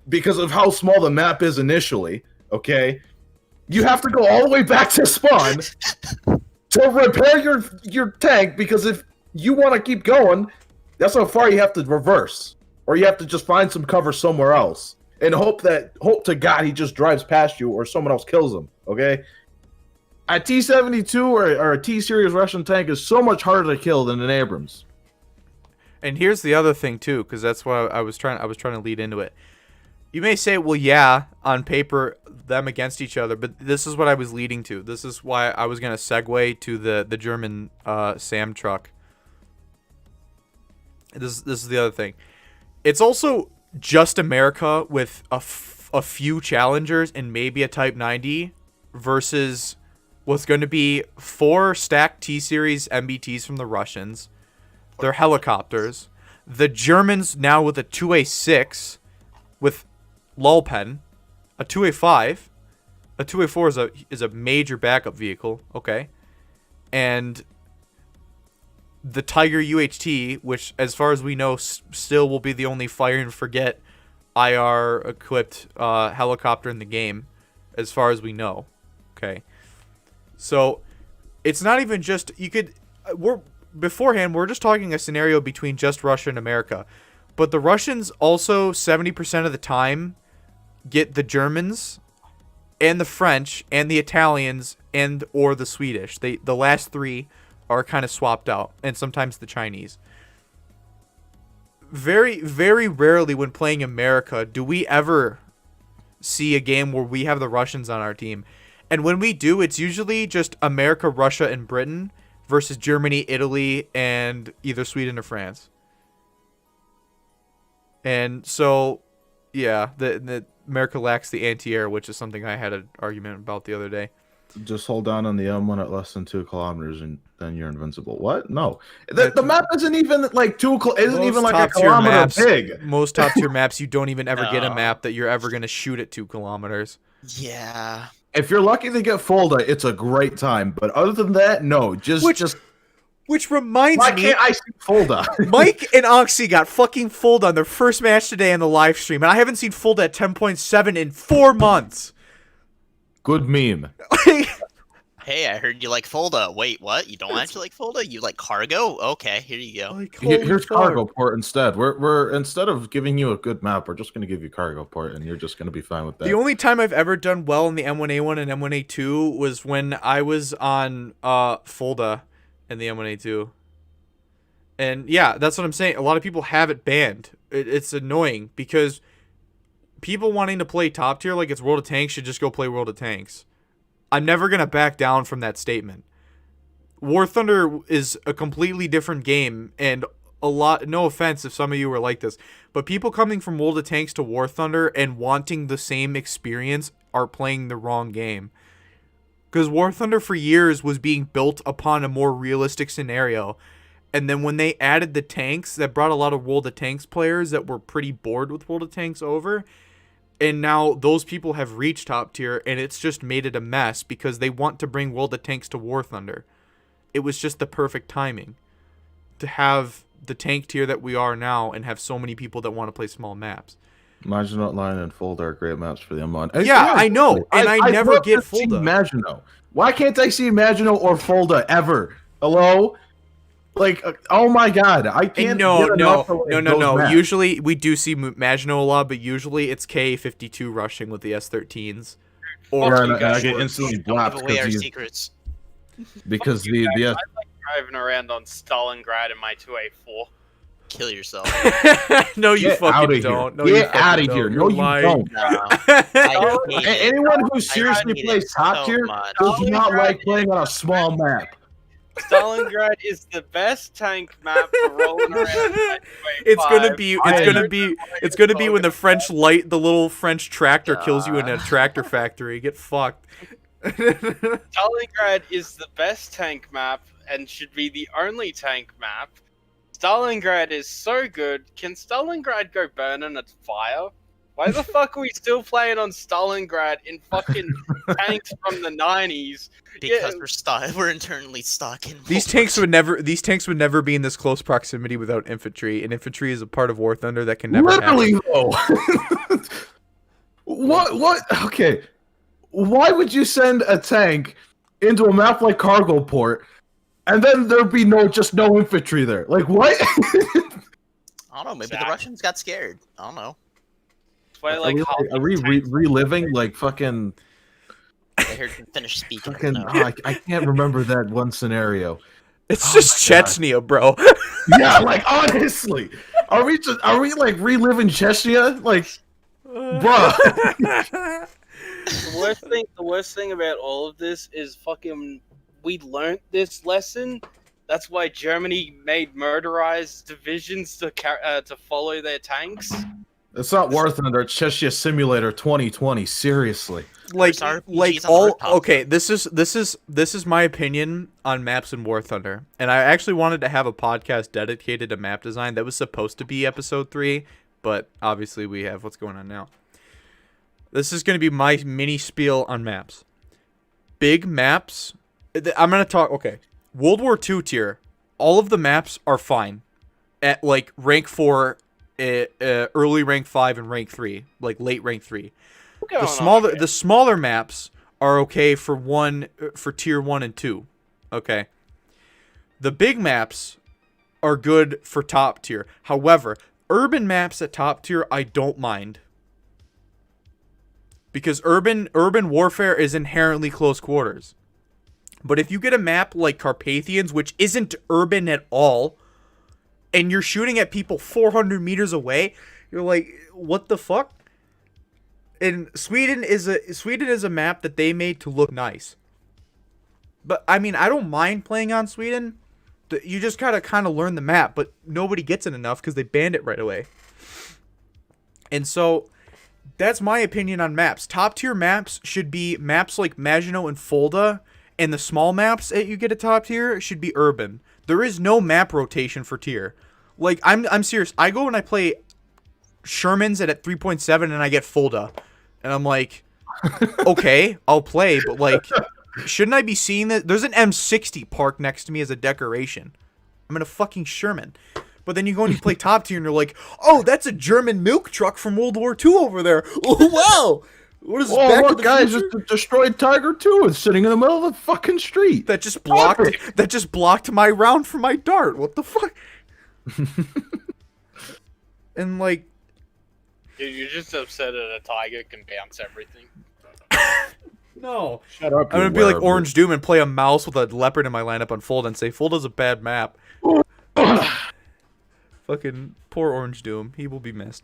because of how small the map is initially. Okay, you have to go all the way back to spawn to repair your tank, because if you want to keep going, that's how far you have to reverse, or you have to just find some cover somewhere else and hope to God he just drives past you or someone else kills him. Okay, a T-72 or a T-series Russian tank is so much harder to kill than an Abrams. And here's the other thing too, because that's what I was trying to lead into it. You may say, well, yeah, on paper, them against each other, but this is what I was leading to. This is why I was going to segue to the German SAM truck. This is the other thing. It's also just America with a few challengers and maybe a Type 90 versus what's going to be 4 stacked T-Series MBTs from the Russians, their helicopters, the Germans now with a 2A6 with Lulpen, a 2A5, a 2A4 is a major backup vehicle, okay, and the Tiger UHT, which as far as we know still will be the only fire and forget IR equipped helicopter in the game, as far as we know, okay. So it's not even just we're just talking a scenario between just Russia and America, but the Russians also 70% of the time get the Germans and the French and the Italians and or the Swedish. The last 3 are kind of swapped out, and sometimes the Chinese. Very, very rarely when playing America do we ever see a game where we have the Russians on our team. And when we do, it's usually just America, Russia, and Britain versus Germany, Italy, and either Sweden or France. And so, yeah, the America lacks the anti-air, which is something I had an argument about the other day. Just hold down on the M1 at less than 2 kilometers, and then you're invincible. What? No, the map isn't even like isn't even like a kilometer big. Most top tier maps, you don't even ever get a map that you're ever gonna shoot at 2 kilometers. Yeah. If you're lucky to get Fulda, it's a great time. But other than that, no. Which reminds me, why can't I see Fulda? Mike and Oxy got fucking Fulda on their first match today on the live stream, and I haven't seen Fulda at 10.7 in 4 months. Good meme. Hey, I heard you like Fulda. Wait, what? You don't actually like Fulda? You like cargo? Okay, here you go. Like, Here's cargo port instead. We're instead of giving you a good map, we're just gonna give you cargo port, and you're just gonna be fine with that. The only time I've ever done well in the M1A1 and M1A2 was when I was on Fulda in the M1A2. And yeah, that's what I'm saying. A lot of people have it banned. It's annoying because people wanting to play top tier like it's World of Tanks should just go play World of Tanks. I'm never going to back down from that statement. War Thunder is a completely different game, and no offense if some of you were like this, but people coming from World of Tanks to War Thunder and wanting the same experience are playing the wrong game. Because War Thunder for years was being built upon a more realistic scenario, and then when they added the tanks, that brought a lot of World of Tanks players that were pretty bored with World of Tanks over. And now those people have reached top tier, and it's just made it a mess because they want to bring World of Tanks to War Thunder. It was just the perfect timing to have the tank tier that we are now and have so many people that want to play small maps. Maginot Line and Fulda are great maps for the M1. Yeah, I know, and I never get Fulda. Maginot. Why can't I see Maginot or Fulda ever? Hello? Like, oh my God, I can't. No. Usually we do see Maginot a lot, but usually it's K52 rushing with the S13s. Or I get instantly blocked away our secrets. Because I like driving around on Stalingrad in my 2A4. Kill yourself. No, you fucking don't. No, get out of here. No, you don't. Anyone who seriously plays top tier does not like playing on a small map. Stalingrad is the best tank map for rolling around. It's gonna be when the French the little French tractor kills you in a tractor factory. Get fucked. Stalingrad is the best tank map and should be the only tank map Stalingrad is so good. Can Stalingrad go burning at fire? Why the fuck are we still playing on Stalingrad in fucking tanks from the 90s? Because Yeah. we're internally stuck in These tanks would never be in this close proximity without infantry, and infantry is a part of War Thunder that can never Literally, happen. though. What? Okay. Why would you send a tank into a map like Cargo Port, and then there'd be no infantry there? Like, what? I don't know. Maybe the Exactly. Russians got scared. I don't know. That's why, Are we reliving, like, fucking... I heard him finish speaking. Fucking, No. I can't remember that one snenario. It's Oh just my God. Chechnya, bro. Yeah, like, honestly, are we like reliving Chechnya? Like, bruh. The worst thing about all of this is fucking we learned this lesson. That's why Germany made murderized divisions to follow their tanks. It's not worth it. It's Chechnya Simulator 2020. Seriously. like Where's RPGs like on the all rooftop? okay, this is my opinion on maps in War Thunder, and I actually wanted to have a podcast dedicated to map design. That was supposed to be episode 3, but obviously we have what's going on now. This is going to be my mini spiel on maps. Big maps. I'm going to talk. Okay, World War II tier. All of the maps are fine at like rank 4, early rank 5, and rank 3, like late rank 3. The smaller maps are okay for tier 1 and 2. Okay. The big maps are good for top tier. However, urban maps at top tier I don't mind. Because urban warfare is inherently close quarters. But if you get a map like Carpathians, which isn't urban at all, and you're shooting at people 400 meters away, you're like, what the fuck? And Sweden is a map that they made to look nice. But I mean, I don't mind playing on Sweden. You just gotta kind of learn the map, but nobody gets it enough because they banned it right away. And so that's my opinion on maps. Top tier maps should be maps like Maginot and Fulda, and the small maps that you get at top tier should be urban. There is no map rotation for tier. Like, I'm serious. I go and I play Sherman's at 3.7 and I get Fulda. And I'm like, okay, I'll play, but like, shouldn't I be seeing that? There's an M60 parked next to me as a decoration. I'm in a fucking Sherman. But then you go and you play top tier and you're like, oh, that's a German Nuke truck from World War II over there. Oh, wow. What is this, Oh, Back to look, the guys, Future? just destroyed Tiger 2. It's sitting in the middle of the fucking street. That just blocked my round for my dart. What the fuck? And like, Dude, you're just upset that a tiger can bounce everything. no. Shut up. I'm gonna be like Orange Doom and play a mouse with a leopard in my lineup on Fulda and say Fulda's a bad map. Fucking poor Orange Doom. He will be missed.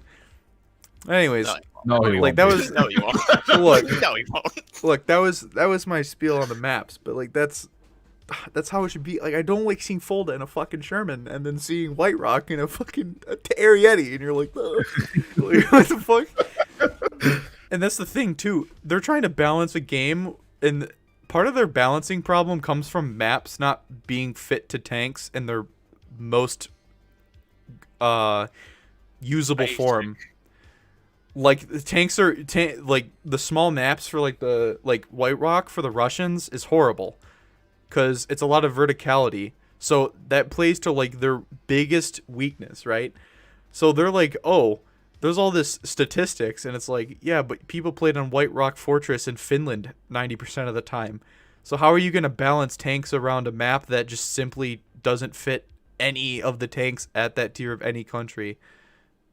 Anyways, No, he like won't that be. was No, you won't. look, No, you won't. look, that was my spiel on the maps, but like that's how it should be. Like, I don't like seeing Fulda in a fucking Sherman and then seeing White Rock in a fucking Arietti, and you're like, like, what the fuck? And that's the thing too. They're trying to balance a game, and part of their balancing problem comes from maps not being fit to tanks in their most usable Basic. form. Like, the tanks are like the small maps for like the White Rock for the Russians is horrible because it's a lot of verticality. So that plays to like their biggest weakness, right? So they're like, oh, there's all this statistics, and it's like, yeah, but people played on White Rock Fortress in Finland 90% of the time. So how are you going to balance tanks around a map that just simply doesn't fit any of the tanks at that tier of any country,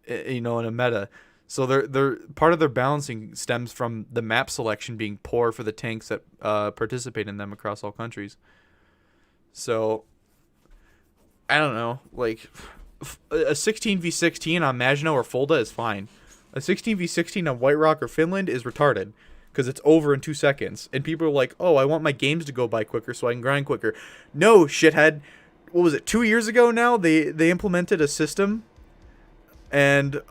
you know, in a meta? So they're part of their balancing stems from the map selection being poor for the tanks that participate in them across all countries. So I don't know, like a 16v16 on Maginot or Fulda is fine. A 16v16 on White Rock or Finland is retarded because it's over in 2 seconds, and people are like, "Oh, I want my games to go by quicker so I can grind quicker." No, shithead. What was it? 2 years ago now they implemented a system, and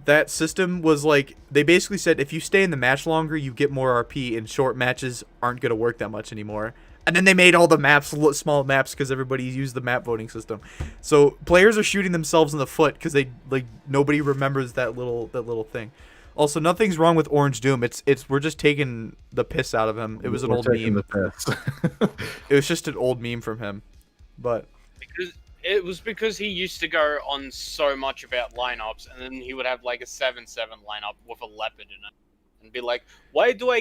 that system was like, they basically said if you stay in the match longer, you get more RP, and short matches aren't going to work that much anymore. And then they made all the maps small maps because everybody used the map voting system. So players are shooting themselves in the foot because they nobody remembers that little thing. Also, nothing's wrong with Orange Doom. It's we're just taking the piss out of him. It was an old meme. It was just an old meme from him. But because he used to go on so much about lineups, and then he would have like a 7-7 lineup with a Leopard in it, and be like, why do I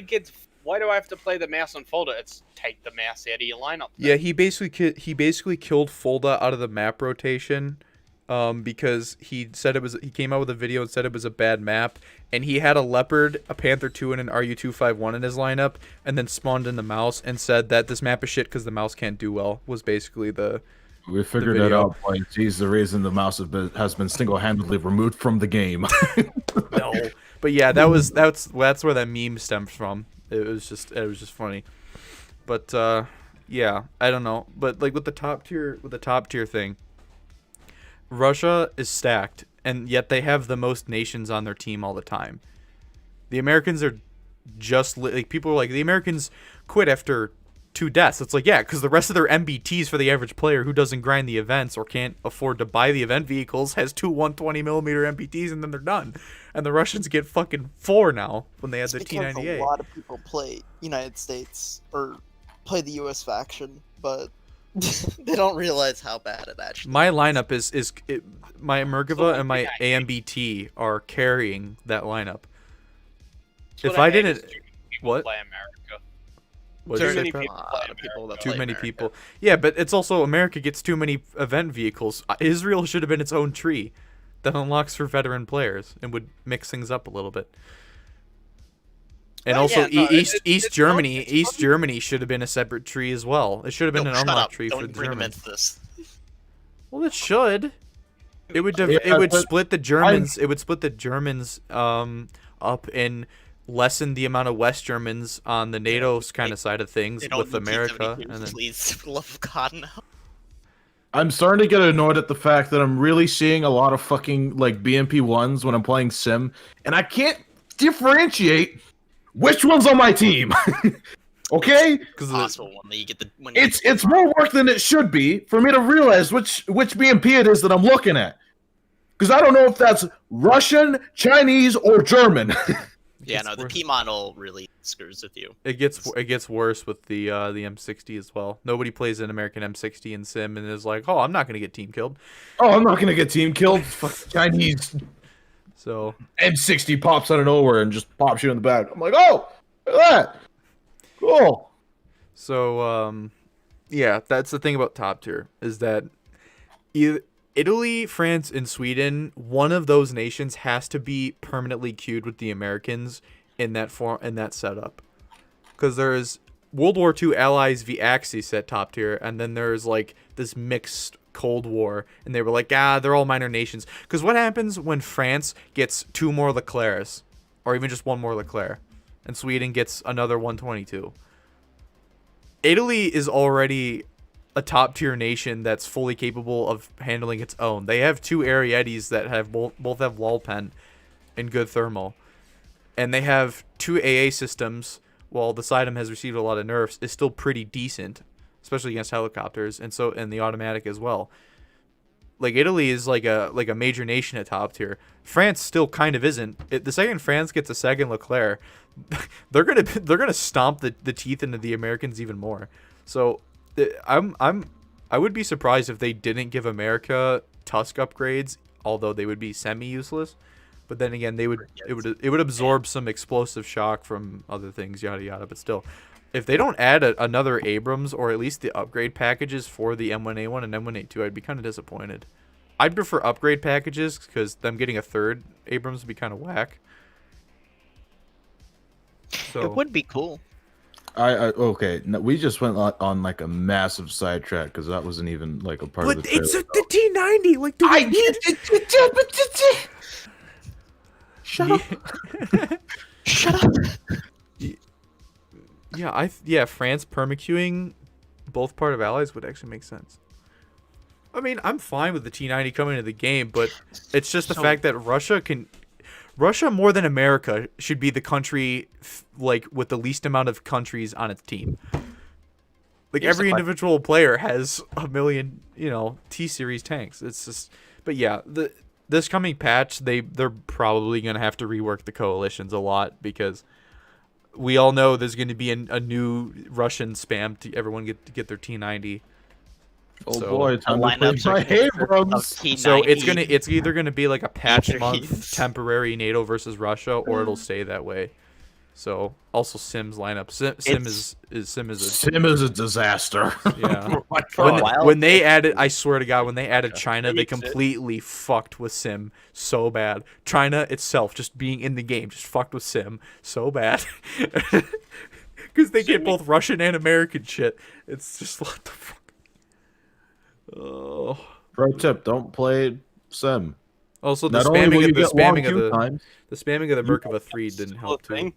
have to play the mouse on Folder? It's take the mouse out of your lineup. Then. Yeah, he basically killed Folda out of the map rotation, because he came out with a video and said it was a bad map, and he had a Leopard, a Panther 2, and an RU-251 in his lineup, and then spawned in the mouse and said that this map is shit because the mouse can't do well. Was basically we figured that out. Like, he's the reason the mouse has been single-handedly removed from the game. No, but yeah, that's where that meme stems from. It was just funny, but yeah, I don't know. But like with the top tier thing, Russia is stacked, and yet they have the most nations on their team all the time. The Americans are just like, people are like, the Americans quit after 2 deaths. It's like, yeah, because the rest of their MBTs for the average player who doesn't grind the events or can't afford to buy the event vehicles has 2 120mm MBTs, and then they're done. And the Russians get fucking 4 now when they had the T98. A lot of people play United States or play the US faction, but They don't realize how bad it actually my lineup is my Merkava and my AMBT are carrying that lineup. If I didn't, what? Play America. What Too did you many say, people Prep? play America. Too many people. Yeah, but it's also America gets too many event vehicles. Israel should have been its own tree that unlocks for veteran players and would mix things up a little bit. And also, East Germany should have been a separate tree as well. It should have been an unlock tree for the Germans. This. Well, it should. It would split the Germans. It would split the Germans up and lessen the amount of West Germans on the NATO's kind of side of things with America. And then, please, for the love of God, no. I'm starting to get annoyed at the fact that I'm really seeing a lot of fucking like BMP ones when I'm playing Sim, and I can't differentiate which one's on my team. Okay? Because possible one that you get the. It's more work than it should be for me to realize which BMP it is that I'm looking at, because I don't know if that's Russian, Chinese, or German. Yeah, no, the P model really screws with you. It gets worse with the M60 as well. Nobody plays an American M60 in Sim and is like, oh, I'm not gonna get team killed. Oh, I'm not gonna get team killed. Fuck Chinese. So M60 pops out of nowhere and just pops you in the back. I'm like, oh, look at that. Cool. So yeah, that's the thing about top tier is that Italy, France, and Sweden, one of those nations has to be permanently queued with the Americans in that setup. Because there's World War II allies v Axis at top tier, and then there's like this mixed Cold War, and they were like, they're all minor nations. Because what happens when France gets 2 more Leclercs, or even just 1 more Leclerc, and Sweden gets another 122? Italy is already a top tier nation that's fully capable of handling its own. They have 2 Ariettis that have both have wall pen and good thermal, and they have 2 AA systems. While the Sidem has received a lot of nerfs, is still pretty decent, especially against helicopters, and the automatic as well. Like Italy is like a major nation at top tier. France still kind of isn't. The second France gets a second Leclerc, they're gonna stomp the teeth into the Americans even more. So I would be surprised if they didn't give America Tusk upgrades, although they would be semi useless. But then again, it would absorb some explosive shock from other things, yada yada. But still, if they don't add another Abrams or at least the upgrade packages for the M1A1 and M1A2, I'd be kind of disappointed. I'd prefer upgrade packages because them getting a 3rd Abrams would be kind of whack. So it would be cool. Okay. No, we just went on like a massive sidetrack because that wasn't even like a part of the trailer. But it's the T90. Like, do we need? Shut up. Shut up. Yeah, France permaqueuing both part of allies would actually make sense. I mean, I'm fine with the T90 coming into the game, but it's just the fact that Russia can. Russia more than America should be the country like with the least amount of countries on its team. Like Here's every the individual player has a million, T-series tanks. It's just, but yeah, this coming patch, they're probably gonna have to rework the coalitions a lot because we all know there's going to be a new Russian spam to everyone get their T90. Oh So, boy, time to play Lineups are my Abrams. of T90. So it's either going to be like a patch month T30s. temporary NATO versus Russia, or it'll stay that way. So also Sim's lineup. Sim is a disaster. yeah. Oh my God. When they added, I swear to God, when they added China, they Hates it. completely fucked with Sim so bad. China itself, just being in the game, just fucked with Sim so bad. Because they get both Russian and American shit. It's just what the fuck. Oh. Pro tip: don't play Sim. Also, the Not only will spamming you of the get long spamming of queue the times, the spamming of the Merkava 3 didn't help too. Thing.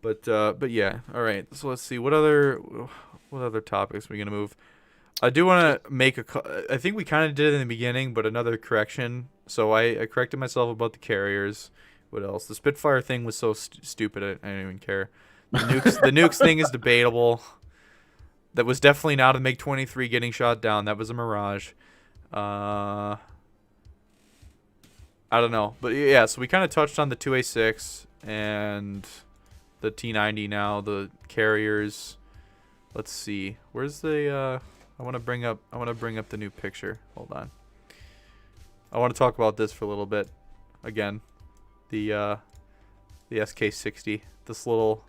But yeah, all right. So let's see what other topics are we gonna move. I do want to make I think we kind of did it in the beginning, but another correction. So I corrected myself about the carriers. What else? The Spitfire thing was so stupid. I didn't even care. The nukes thing is debatable. That was definitely not a MiG-23 getting shot down. That was a mirage. I don't know, but yeah. So we kind of touched on the 2A6 and the T90 now, the carriers. Let's see. Where's the I want to bring up the new picture. Hold on. I want to talk about this for a little bit. Again, the SK60. This little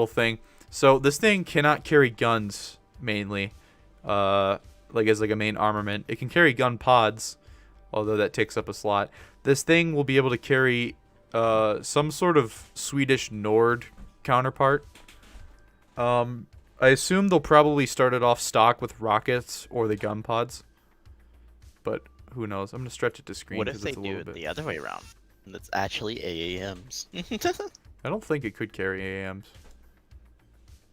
thing. So this thing cannot carry guns mainly. Like as like a main armament. It can carry gun pods, although that takes up a slot. This thing will be able to carry some sort of Swedish Nord counterpart. I assume they'll probably start it off stock with rockets or the gun pods, but who knows? I'm gonna stretch it to screen. What if 'cause they it's a do little it bit. the other way around? And it's actually AAMs. I don't think it could carry AMs.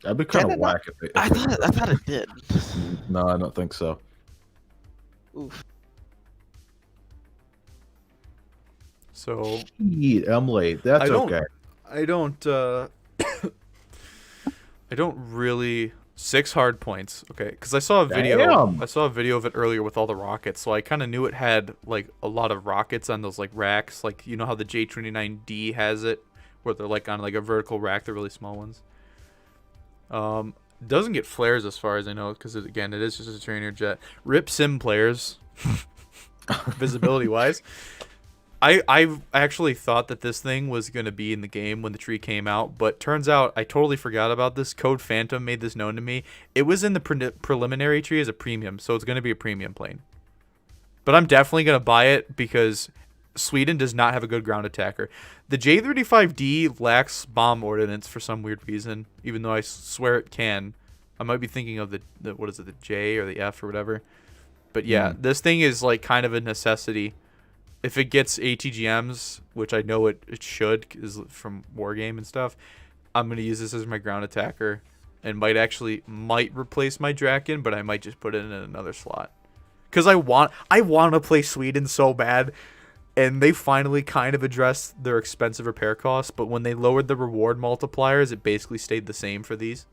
that'd be kind Can of it not? whack. If I thought it did. No, I don't think so. Oof. So Emily, that's I don't- okay. I don't I don't really 6 hard points. Okay, because I saw a video. Damn. I saw a video of it earlier with all the rockets, so I kind of knew it had like a lot of rockets on those like racks. Like you know how the J29D has it, where they're like on like a vertical rack. They're really small ones. Doesn't get flares as far as I know, because again it is just a trainer jet. Rip sim players, visibility wise. I actually thought that this thing was going to be in the game when the tree came out, but turns out I totally forgot about this. Code Phantom made this known to me. It was in the preliminary tree as a premium, so it's going to be a premium plane. But I'm definitely going to buy it because Sweden does not have a good ground attacker. The J35D lacks bomb ordnance for some weird reason, even though I swear it can. I might be thinking of the what is it, the J or the F or whatever. But yeah, this thing is like kind of a necessity. If it gets ATGMs, which I know it should, is from Wargame and stuff, I'm going to use this as my ground attacker and might replace my Draken, but I might just put it in another slot. Because I want to play Sweden so bad, and they finally kind of addressed their expensive repair costs, but when they lowered the reward multipliers, it basically stayed the same for these.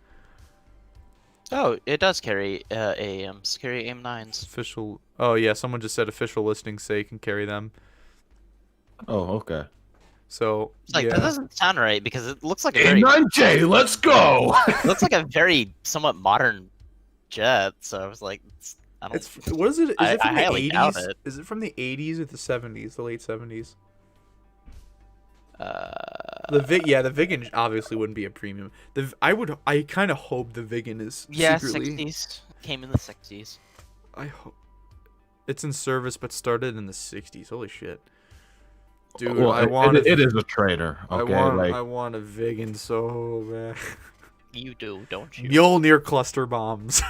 Oh, it does carry AAMs. Carry AIM-9s. Official. Oh, yeah, someone just said official listings say it can carry them. Oh, okay. So, It's like, yeah. that doesn't sound right because it looks like a very A9J, let's go. looks like a very somewhat modern jet. So I was like, I don't. What is it? Is it I from the highly doubt 80s? it. Is it from the 80s or the 70s, the late 70s? The Viggen obviously wouldn't be a premium. I kind of hope the Viggen is Yeah, secretly. 60s. Came in the 60s. I hope it's in service, but started in the 60s. Holy shit, dude! Well, I want it is a trader. Okay, I want a Viggen so bad. You do, don't you? Mjolnir cluster bombs.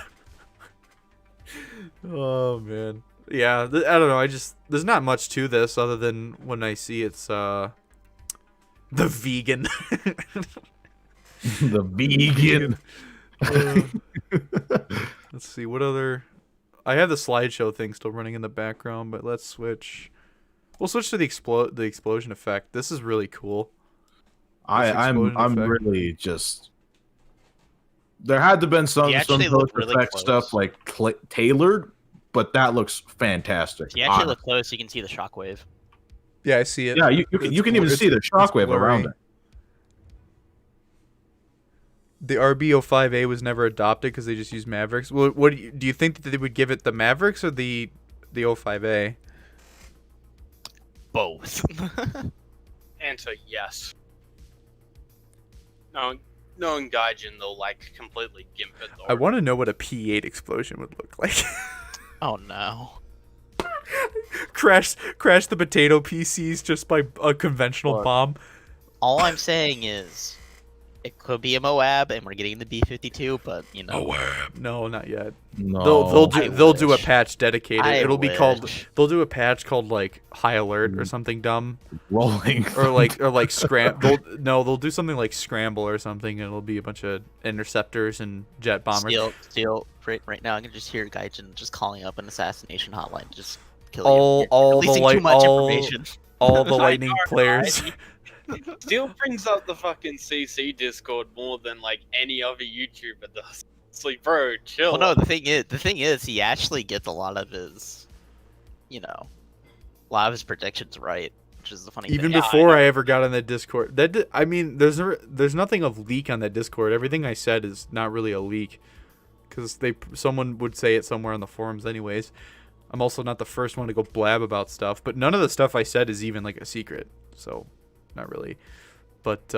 Oh man, yeah. I don't know. There's not much to this other than when I see it's the vegan. the vegan. Let's see what other. I have the slideshow thing still running in the background, but let's switch. We'll switch to the explosion effect. This is really cool. I'm effect. really just. There had to been some actually look really effect close. stuff like tailored, but that looks fantastic. If you actually look close, you can see the shockwave. Yeah, I see it. Yeah, you can even see the shockwave blurry. around it. The RB05A was never adopted because they just used Mavericks. What do you think that they would give it the Mavericks or the 05A? Both. Answer yes. Knowing Gaijin, they'll like completely gimp it. I want to know what a P8 explosion would look like. Oh no. crash the potato PCs just by a conventional Look. bomb. All I'm saying is, it could be a Moab, and we're getting the B-52, but you know. No, not yet. No, They'll do a wish. patch dedicated. I It'll be called. wish. They'll do a patch called like High Alert or something dumb, rolling or like scramble. They'll do something like Scramble or something. And it'll be a bunch of interceptors and jet bombers. Still, right now I can just hear Gaijin just calling up an assassination hotline, to just kill All- you. all You're the releasing too much all- information. All the I lightning know, players. right? Steel brings up the fucking CC Discord more than like any other YouTuber does. It's like, bro, chill. Well, no, the thing is, he actually gets a lot of his, a lot of his predictions right, which is the funny Even thing. before I ever got on that Discord, I mean, there's nothing of leak on that Discord. Everything I said is not really a leak, because someone would say it somewhere on the forums, anyways. I'm also not the first one to go blab about stuff, but none of the stuff I said is even like a secret, so not really. But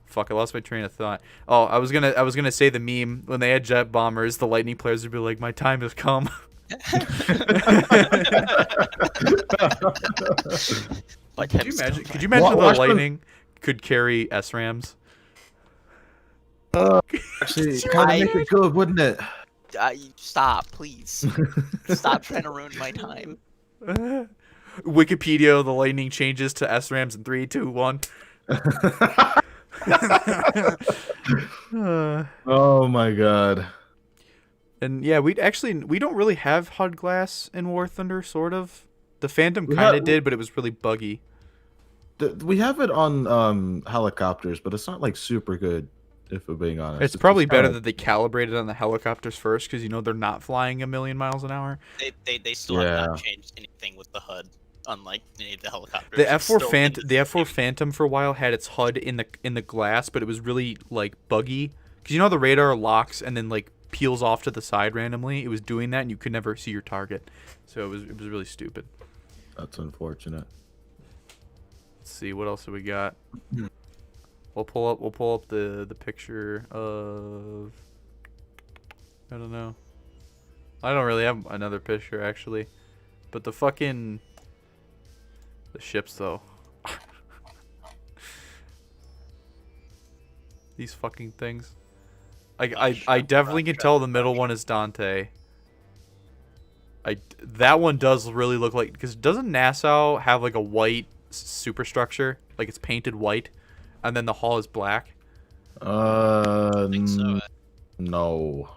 fuck, I lost my train of thought. Oh, I was gonna say the meme when they had jet bombers, the lightning players would be like, "My time has come." But Could you imagine? Could you imagine the lightning could carry SRAMs? Actually, kind of make it good, wouldn't it? Stop, please. Stop trying to ruin my time. Wikipedia, the lightning changes to SRAMs in 3, 2, 1. Oh my god. And yeah, we don't really have HUD glass in War Thunder, sort of. The Phantom We kind of have- did, but it was really buggy. We have it on helicopters, but it's not like super good, if we're being honest. It's probably just better kinda- that they calibrated on the helicopters first, because they're not flying a million miles an hour. They still have Yeah. not changed anything with the HUD, unlike any of the helicopters. The It's F4 still Phantom, in the F4 Phantom for a while had its HUD in the glass, but it was really like buggy, because the radar locks and then like peels off to the side randomly. It was doing that, and you could never see your target, so it was really stupid. That's unfortunate. Let's see what else do we got. We'll pull up the picture of. I don't know. I don't really have another picture actually, but the ships though. These fucking things. I definitely can tell the middle one is Dante. That one does really look like, because doesn't Nassau have like a white superstructure, like it's painted white, and then the hull is black? I think so. No.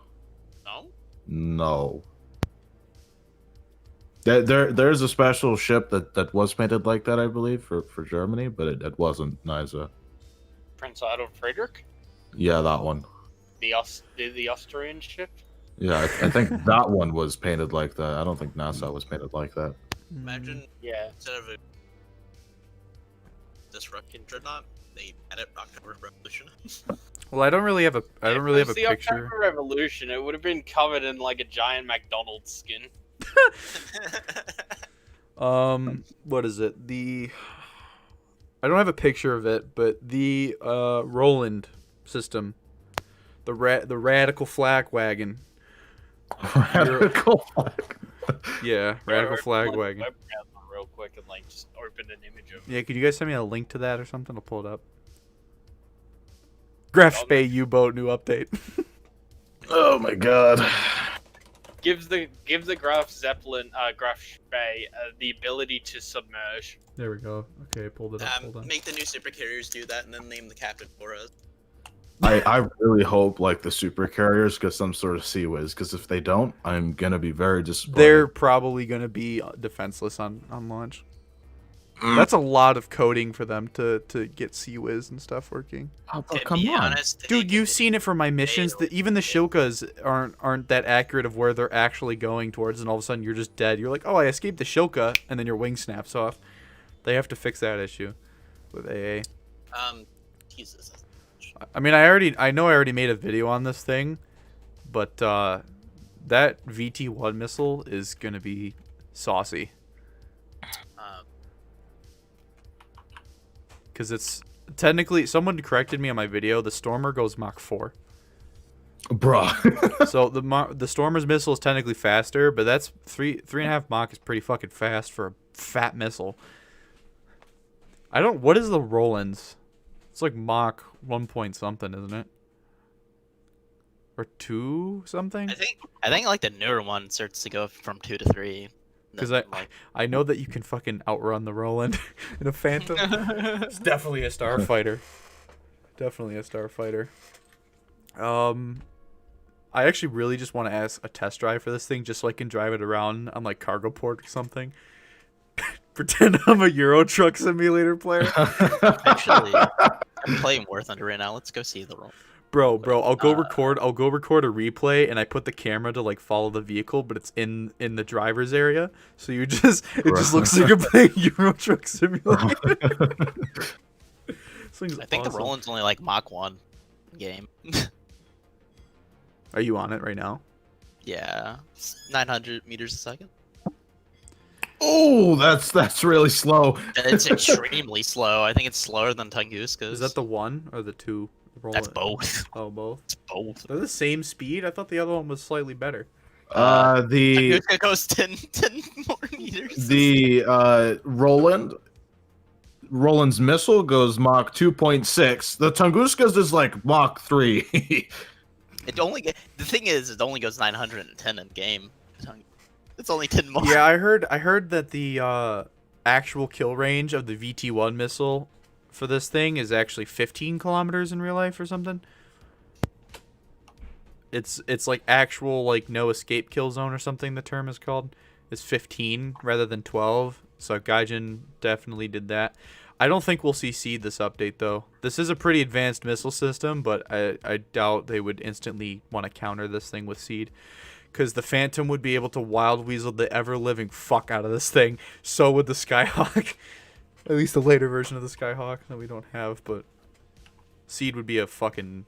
No? No. There's a special ship that was painted like that, I believe, for Germany, but it wasn't Nysa. Prince Otto Friedrich, Yeah, that one. the Austrian ship. Yeah, I think that one was painted like that. I don't think Nassau was painted like that. Imagine Yeah. instead of a disrupting dreadnought, they added October Revolution. Well, I don't really have a If it was the picture. October Revolution, it would have been covered in like a giant McDonald's skin. What is it? I don't have a picture of it, but the Roland system, the Radical Flag Wagon. Radical flag. Yeah, Radical Flag Wagon. Web browser real quick and like just open an image of. Yeah, could you guys send me a link to that or something? I'll pull it up. Graph Bay U-boat new update. Oh my god. Gives the Graf Zeppelin, Graf Spee, the ability to submerge. There we go. Okay, I pulled it up. Hold on. Make the new super carriers do that, and then name the captain for us. I really hope like the super carriers get some sort of sea whiz, because if they don't, I'm gonna be very disappointed. They're probably gonna be defenseless on launch. That's a lot of coding for them to get CWiz and stuff working. Oh, To come be on. honest, they Dude, need you've to seen it for my missions. fatal. Even the Shilkas aren't that accurate of where they're actually going towards, and all of a sudden you're just dead. You're like, oh, I escaped the Shilka, and then your wing snaps off. They have to fix that issue with AA. Jesus. I mean, I know I already made a video on this thing, but that VT-1 missile is gonna be saucy because it's technically, someone corrected me on my video. The Stormer goes Mach 4. Bruh. So the Stormer's missile is technically faster, but that's 3.5 Mach is pretty fucking fast for a fat missile. What is the Roland's? It's like Mach 1 point something, isn't it? Or 2 something? I think like the newer one starts to go from 2 to 3. Because I know that you can fucking outrun the Roland in a Phantom. It's definitely a starfighter. Definitely a starfighter. I actually really just want to ask a test drive for this thing, just so I can drive it around on like cargo port or something. Pretend I'm a Euro Truck Simulator player. Actually, I'm playing War Thunder right now. Let's go see the role. Bro, I'll go record a replay, and I put the camera to like follow the vehicle, but it's in the driver's area, so it just looks like you're playing Euro Truck Simulator. I think the Roland's only like Mach 1 game. Are you on it right now? Yeah, 900 meters a second. Oh, that's really slow. It's extremely slow. I think it's slower than Tunguska's. Is that the 1 or the 2? That's both. Oh, both. It's both. They're the same speed. I thought the other one was slightly better. The Tunguska goes 10 more meters. the Roland's missile goes Mach 2.6. The Tunguska's is like Mach 3. The thing is, it only goes 910 in game. It's only 10 more. Yeah, I heard that the actual kill range of the VT-1 missile for this thing is actually 15 kilometers in real life or something. It's like actual like no escape kill zone or something the term is called. It's 15 rather than 12. So Gaijin definitely did that. I don't think we'll see Seed this update though. This is a pretty advanced missile system, but I doubt they would instantly want to counter this thing with Seed. Because the Phantom would be able to Wild Weasel the ever-living fuck out of this thing. So would the Skyhawk. At least the later version of the Skyhawk that we don't have, but Seed would be a fucking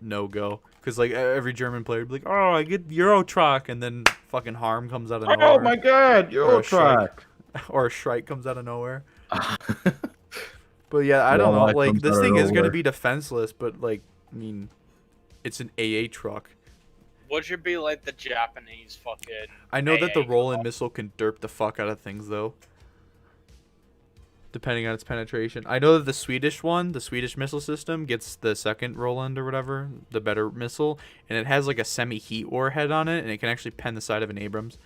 no-go. Because like every German player would be like, oh, I get Euro Truck, and then fucking Harm comes out of nowhere. Oh my god, Euro Truck. Or a Shrike comes out of nowhere. But yeah, I don't know. Like, this thing is going to be defenseless, but like, I mean, it's an AA truck. What should be like the Japanese fucking? I know that the AA Roland missile can derp the fuck out of things though, depending on its penetration. I know that the Swedish missile system gets the second Roland or whatever, the better missile, and it has like a semi-heat warhead on it, and it can actually pen the side of an Abrams.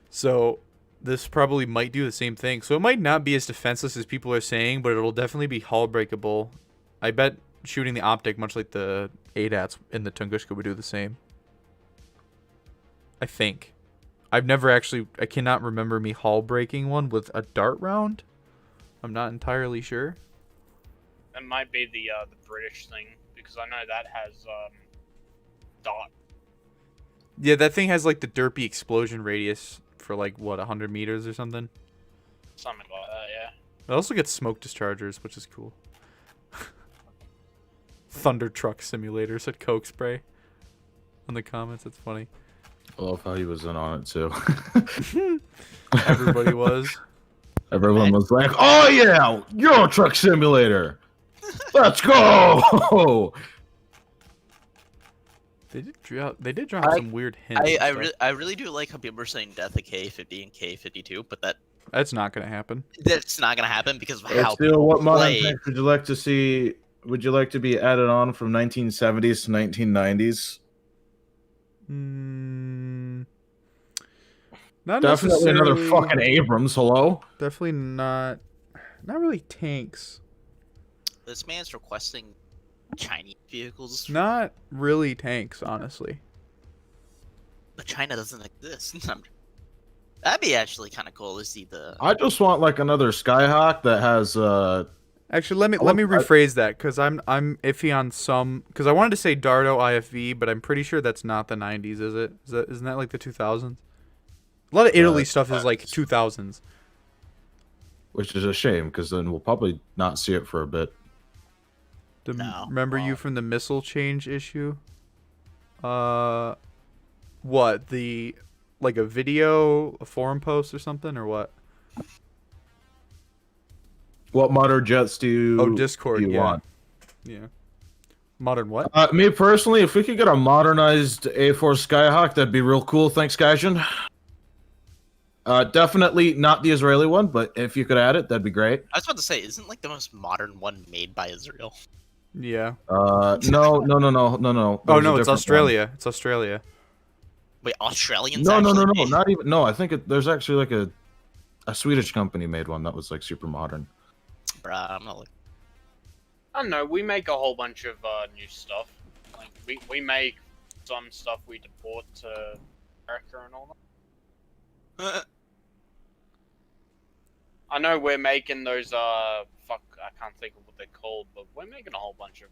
So this probably might do the same thing. So it might not be as defenseless as people are saying, but it'll definitely be hull breakable. I bet shooting the optic, much like the ADATs in the Tunguska, would do the same. I think. I cannot remember me hull breaking one with a dart round. I'm not entirely sure. That might be the British thing, because I know that has dot. Yeah, that thing has like the derpy explosion radius for like what, 100 meters or something. Something like that, yeah. It also gets smoke dischargers, which is cool. Thunder Truck Simulator said Coke Spray in the comments. It's funny. I love how he was in on it too. Everybody was. Everyone was like, "Oh yeah, Euro Truck Simulator, let's go!" They did drop some weird hints. I really do like how people are saying death of K50 and K52, but that's not gonna happen. That's not gonna happen because of how Still, people what modern play. tanks would you like to see? Would you like to be added on from 1970s to 1990s? Not Definitely another necessarily- fucking Abrams. Hello. Definitely not really tanks. This man's requesting Chinese vehicles. Not really tanks, honestly. But China doesn't exist. That'd be actually kind of cool to see the. I just want like another Skyhawk that has Actually, let me rephrase that because I'm iffy on some because I wanted to say Dardo IFV, but I'm pretty sure that's not the 90s, is it? Isn't that like the 2000s? A lot of Italy stuff is like 2000s. which is a shame because then we'll probably not see it for a bit. No. Remember you from the missile change issue? What like a video, a forum post or something, or what? What modern jets do you, Discord, do you yeah. want? Yeah. Modern what? Me personally, if we could get a modernized A4 Skyhawk, that'd be real cool. Thanks, Gaijin. Definitely not the Israeli one, but if you could add it, that'd be great. I was about to say, isn't like the most modern one made by Israel? Yeah. No. Oh There's no, a it's different Australia. one. It's Australia. Wait, Australians? No, actually made- not even. No, I think there's actually like a Swedish company made one that was like super modern. Bruh, I'm not like. I don't know. We make a whole bunch of new stuff. Like we make some stuff we deport to America and all that. I know we're making those fuck, I can't think of what they're called, but we're making a whole bunch of.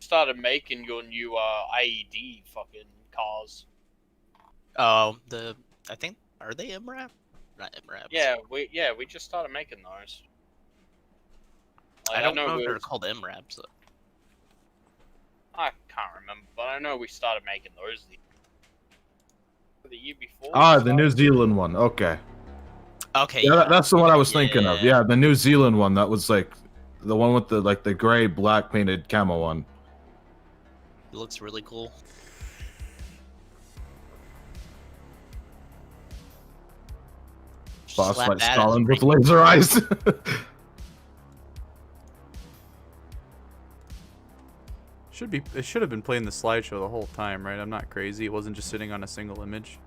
Started making your new IED fucking cars. Oh, I think are they MRAP? Not MRAPs. Yeah, we just started making those. Like, I don't know if we they're called MRAPs. I can't remember, but I know we started making those the year before. The New Zealand one. Okay. Okay. Yeah, that's the one I was thinking of. Yeah. Yeah, the New Zealand one. That was like the one with the gray black painted camo one. It looks really cool. Boss Slap fight that Stalin as with ring- laser eyes. It should have been playing the slideshow the whole time, right? I'm not crazy. It wasn't just sitting on a single image.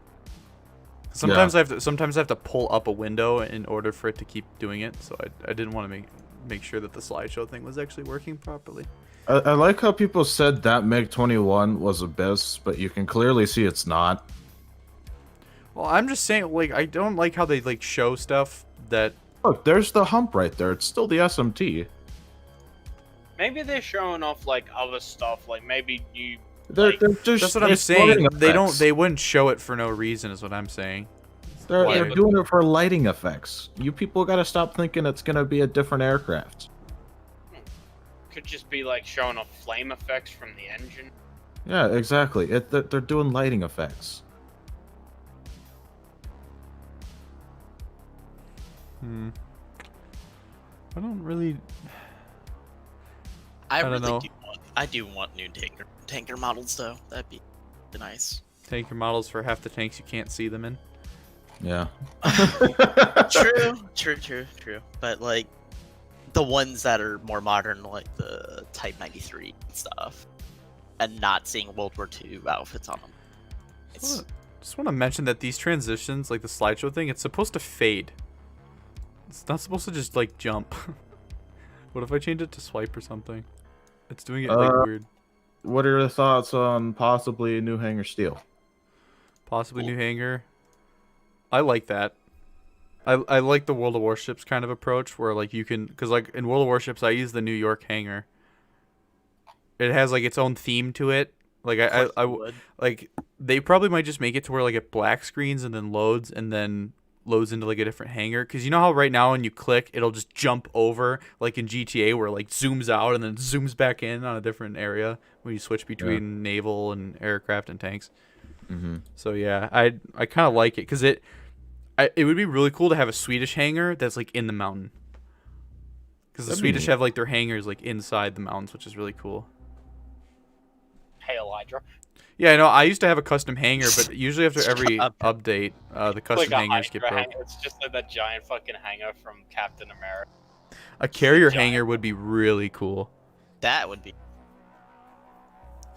Sometimes I have to pull up a window in order for it to keep doing it. So I didn't want to make sure that the slideshow thing was actually working properly. I like how people said that MiG-21 was Abyss, but you can clearly see it's not. Well, I'm just saying, like, I don't like how they like show stuff that. Look, there's the hump right there. It's still the SMT. Maybe they're showing off like other stuff, like maybe you. They're Like, just, That's what I'm it's saying. lighting They don't. effects. They wouldn't show it for no reason, is what I'm saying. They're Why? doing it for lighting effects. You people gotta stop thinking it's gonna be a different aircraft. Could just be like showing off flame effects from the engine. Yeah, exactly. They're doing lighting effects. I don't really. I don't really know. do want new tanker models though. That'd be nice. Tanker models for half the tanks you can't see them in. Yeah. True. But like the ones that are more modern, like the Type 93 and stuff, and not seeing World War II outfits on them. It's Just want to mention that these transitions, like the slideshow thing, it's supposed to fade. It's not supposed to just like jump. What if I change it to swipe or something? It's doing it like weird. What are your thoughts on possibly new Hangar Steel? Possibly new hangar. I like that. I like the World of Warships kind of approach where like you can, because like in World of Warships I use the New York hangar. It has like its own theme to it. Like I would. like they probably might just make it to where like it black screens and then loads into like a different hangar, because you know how right now when you click it'll just jump over like in GTA where it like zooms out and then zooms back in on a different area when you switch between naval and aircraft and tanks. Mm-hmm. So yeah, I kind of like it because it would be really cool to have a Swedish hangar that's like in the mountain, because the That'd be Swedish neat. have like their hangars like inside the mountains, which is really cool. Hail Hydra. Yeah, I know. I used to have a custom hangar, but usually after every Up. update, the custom Like a hangars get Hydra broke. hangar. It's just like that giant fucking hangar from Captain America. A carrier giant. hangar would be really cool. That would be.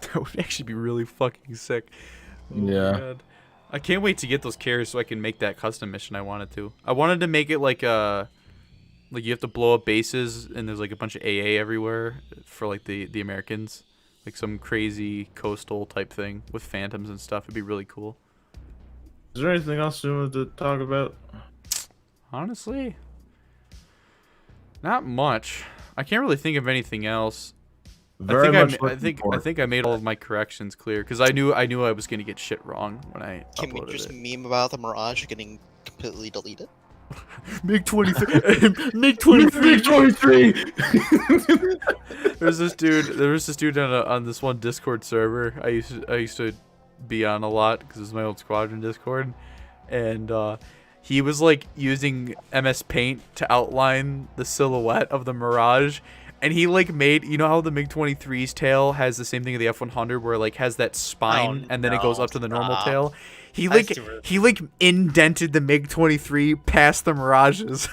That would actually be really fucking sick. Oh my Yeah. God. I can't wait to get those carriers so I can make that custom mission I wanted to. I wanted to make it like like you have to blow up bases and there's like a bunch of AA everywhere for like the Americans. Like some crazy coastal type thing with phantoms and stuff. It'd be really cool. Is there anything else you wanted to talk about? Honestly, not much. I can't really think of anything else. Very I much think I looking forward. think I made all of my corrections clear because I knew I was gonna get shit wrong when I Can we uploaded just it. meme about the Mirage getting completely deleted? MiG 23. MiG 23. 23. There was this dude on this one Discord server I used to be on a lot because it was my old squadron Discord, and he was like using MS Paint to outline the silhouette of the Mirage, and he like made, you know how the MiG 23's tail has the same thing as the F100 where it like has that spine and then it goes up to the normal tail. He like indented the MiG 23 past the Mirages.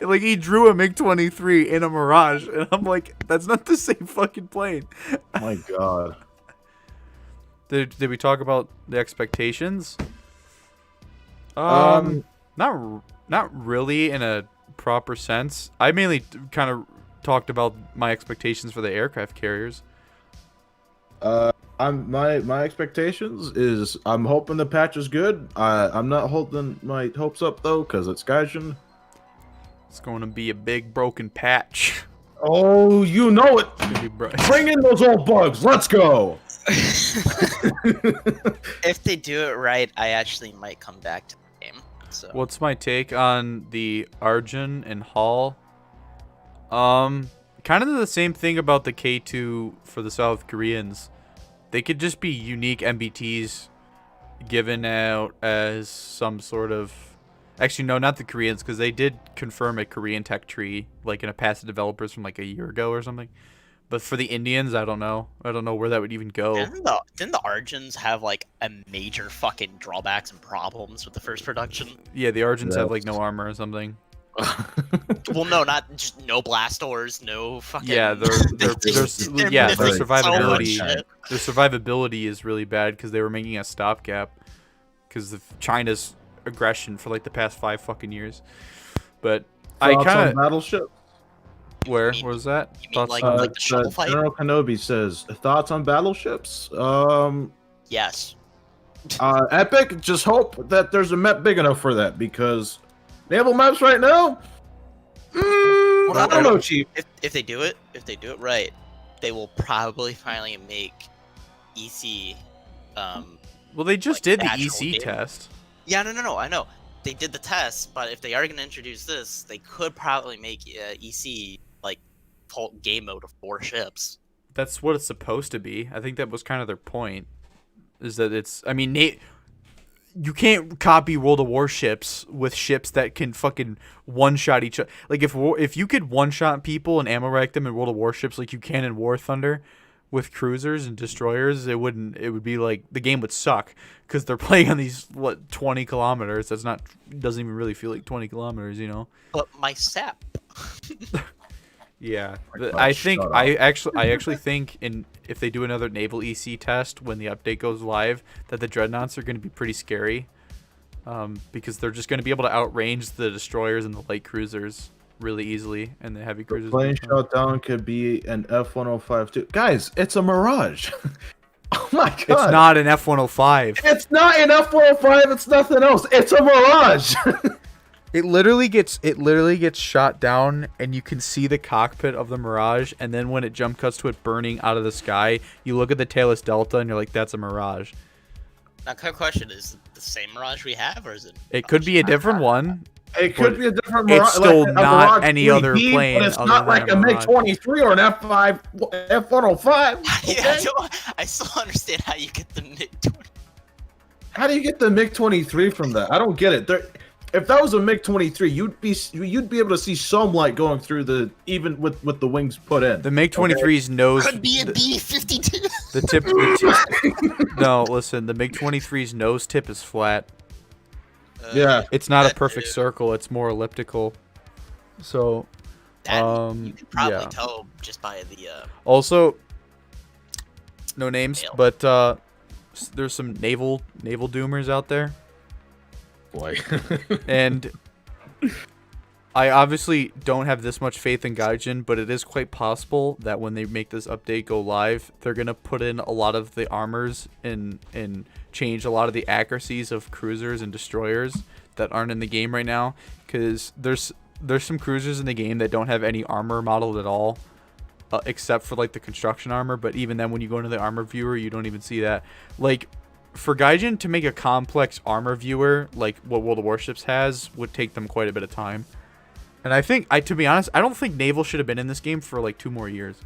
Like he drew a MiG 23 in a Mirage, and I'm like, that's not the same fucking plane. Oh my god. Did we talk about the expectations? Not really in a proper sense. I mainly kind of talked about my expectations for the aircraft carriers. My expectations is I'm hoping the patch is good. I'm not holding my hopes up though, because it's Gaijin. It's going to be a big broken patch. Oh, you know it. It's gonna be Bring in those old bugs. Let's go. If they do it right, I actually might come back to the game. So What's my take on the Arjun and Hall? Kind of the same thing about the K2 for the South Koreans. They could just be unique MBTs given out as some sort of... Actually, no, not the Koreans, because they did confirm a Korean tech tree, like in a past developers from like a year ago or something. But for the Indians, I don't know. I don't know where that would even go. didn't the Arjuns have like a major fucking drawbacks and problems with the first production? Yeah, the Arjuns have like Yes. no armor or something. Well, no, not just no blast doors, no fucking. Yeah, their missing so much survivability. shit. Their survivability is really bad because they were making a stopgap because of China's aggression for like the past 5 fucking years. But I Thoughts on kind of Battleship. where mean- was that? you mean Thoughts like- on- the shuttle fight? General Kenobi says thoughts on battleships. Yes. Epic. Just hope that there's a map big enough for that because naval maps right now. I don't know, Chief. If they do it right, they will probably finally make EC. well, they just like, did the actual EC game. test. Yeah, no, I know. They did the test, but if they are going to introduce this, they could probably make EC like full game mode of 4 ships. That's what it's supposed to be. I think that was kind of their point. Is that it's... I mean, you can't copy World of War ships with ships that can fucking one-shot each other. Like, if you could one-shot people and ammo rack them in World of War ships like you can in War Thunder with cruisers and destroyers, it would be like... The game would suck because they're playing on these, 20 kilometers. Doesn't even really feel like 20 kilometers, you know? But my sap. Yeah, God, I think shut I actually think if they do another naval EC test when the update goes live, that the dreadnoughts are going to be pretty scary, because they're just going to be able to outrange the destroyers and the light cruisers really easily, and the heavy cruisers. Plane shutdown could be an F-105 too. Guys, it's a Mirage. Oh my god! It's not an F-105. It's not an F-105. It's nothing else. It's a Mirage. It literally gets shot down, and you can see the cockpit of the Mirage, and then when it jump cuts to it burning out of the sky, you look at the tailless Delta, and you're like, "That's a Mirage." Now, quick question: is it the same Mirage we have, or is it? It could be a different one. It could But be a different Mirage. it's still like a not Mirage any other 3D, plane but it's other not than like a a Mirage. MiG-23 or an F-105. Yeah, I still don't understand how you get the MiG-20. How do you get the MiG-23 from that? I don't get it. If that was a MiG-23, you'd be able to see some light going through even with the wings put in. The MiG-23's nose. Could be a B-52. The tip. No, listen. The MiG-23's nose tip is flat. Yeah. It's not a That perfect too. circle. It's more elliptical. So, That, you can probably yeah. tell just by the. Also, no names, Nail. but there's some naval doomers out there, Boy. and I obviously don't have this much faith in Gaijin, but it is quite possible that when they make this update go live, they're gonna put in a lot of the armors and change a lot of the accuracies of cruisers and destroyers that aren't in the game right now. Because there's some cruisers in the game that don't have any armor modeled at all, except for like the construction armor. But even then, when you go into the armor viewer, you don't even see that. Like, for Gaijin to make a complex armor viewer like what World of Warships has would take them quite a bit of time. And I think, to be honest, I don't think Naval should have been in this game for like 2 more years.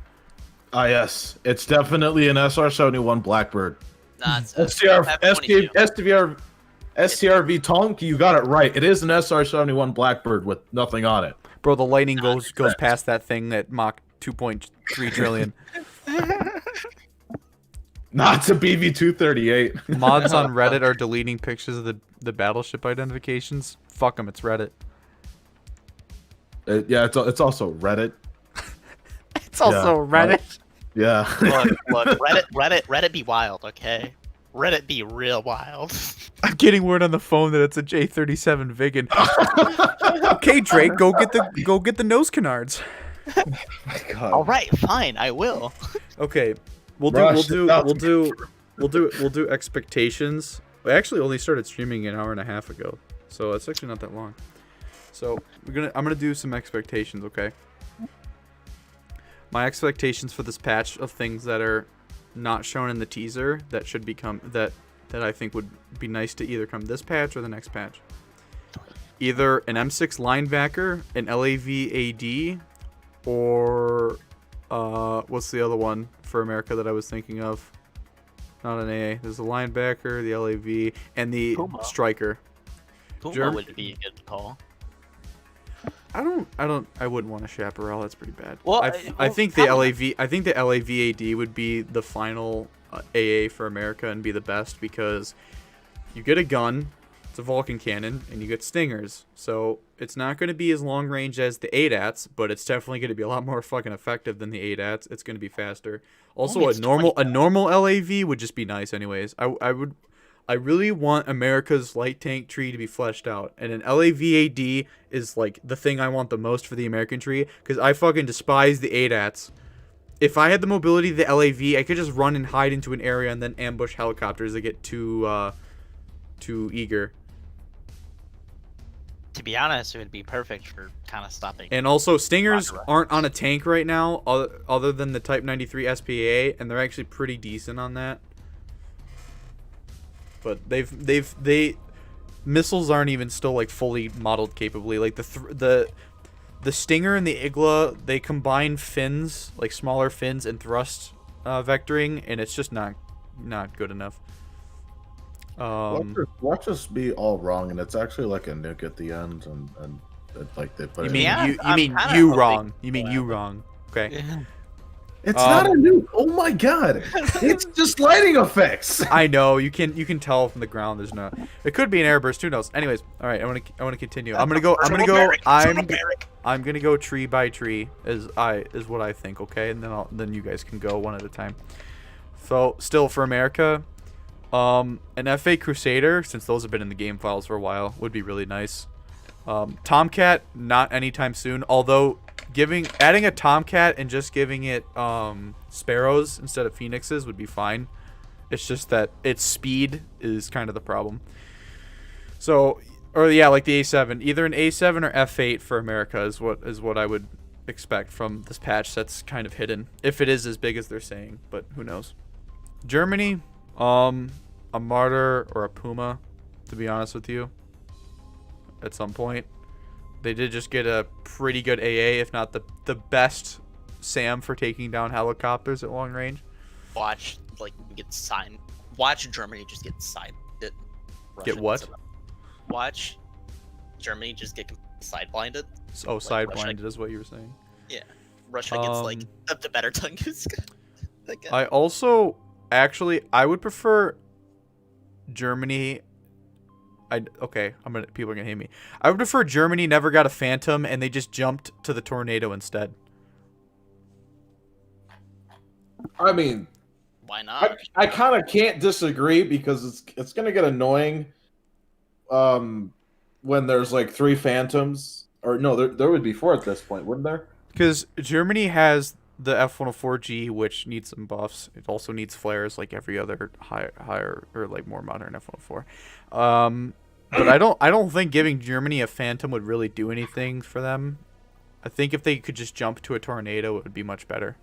Ah, yes. It's definitely an SR-71 Blackbird. Nah, it's STRV Tonk, you got it right. It is an SR-71 Blackbird with nothing on it. Bro, the lightning goes past that thing at Mach 2.3 trillion. Not to BV-238. Mods on Reddit are deleting pictures of the battleship identifications. Fuck them, it's Reddit. Yeah, it's also Reddit. It's also Reddit. Yeah. Look, Reddit be wild, okay? Reddit be real wild. I'm getting word on the phone that it's a J37 Viggen. Okay, Drake, go get the nose canards. Oh my God. All right, fine, I will. Okay, we'll do expectations. We actually only started streaming an hour and a half ago, so it's actually not that long. So I'm gonna do some expectations, okay? My expectations for this patch of things that are not shown in the teaser that should become that I think would be nice to either come this patch or the next patch. Either an M6 linebacker, an LAV AD, or what's the other one for America that I was thinking of? Not an AA. There's the linebacker, the LAV, and the Puma. Striker. Puma would be a good call. I wouldn't want a Chaparral. That's pretty bad. Well, I think the LAV AD would be the final AA for America and be the best because you get a gun, it's a Vulcan cannon, and you get stingers. So it's not going to be as long range as the ADATs, but it's definitely going to be a lot more fucking effective than the ADATs. It's going to be faster. Also, a normal LAV would just be nice anyways. I really want America's light tank tree to be fleshed out, and an LAVAD is like the thing I want the most for the American tree because I fucking despise the ADATs. If I had the mobility of the LAV, I could just run and hide into an area and then ambush helicopters that get too eager. To be honest, it would be perfect for kind of stopping. And also, Stingers aren't on a tank right now, other than the Type 93 SPA, and they're actually pretty decent on that. But they missiles aren't even still like fully modeled capably. Like the Stinger and the Igla, they combine fins, like smaller fins and thrust vectoring, and it's just not good enough. Watch us be all wrong, and it's actually like a nuke at the end, and like they put. You mean Yeah, you wrong? You mean you wrong? Okay. Yeah. It's not a nuke. Oh my God! It's just lighting effects. I know you can tell from the ground. There's no. It could be an airburst. Who knows? Anyways, all right. I want to continue. I'm gonna go tree by tree is what I think. Okay, and then you guys can go one at a time. So still for America, an FA Crusader, since those have been in the game files for a while, would be really nice. Tomcat, not anytime soon. Although adding a Tomcat and just giving it Sparrows instead of Phoenixes would be fine. It's just that its speed is kind of the problem. So, or yeah, like the A7, either an A7 or F8 for America is what I would expect from this patch. That's kind of hidden, if it is as big as they're saying, but who knows. Germany, a Martyr or a Puma, to be honest with you. At some point, they did just get a pretty good AA, if not the best SAM for taking down helicopters at long range. Watch Germany just get side. Get what? Watch Germany just get side blinded. Oh, side blinded is what you were saying. Yeah, Russia gets like the better Tunguska. I would prefer Germany. People are gonna hate me. I would prefer Germany never got a Phantom and they just jumped to the Tornado instead. I mean, why not? I kind of can't disagree because it's gonna get annoying when there's like 3 Phantoms or no, there would be 4 at this point, wouldn't there? Because Germany has the F-104G, which needs some buffs. It also needs flares like every other higher or like more modern F-104. But I don't think giving Germany a Phantom would really do anything for them. I think if they could just jump to a Tornado, it would be much better.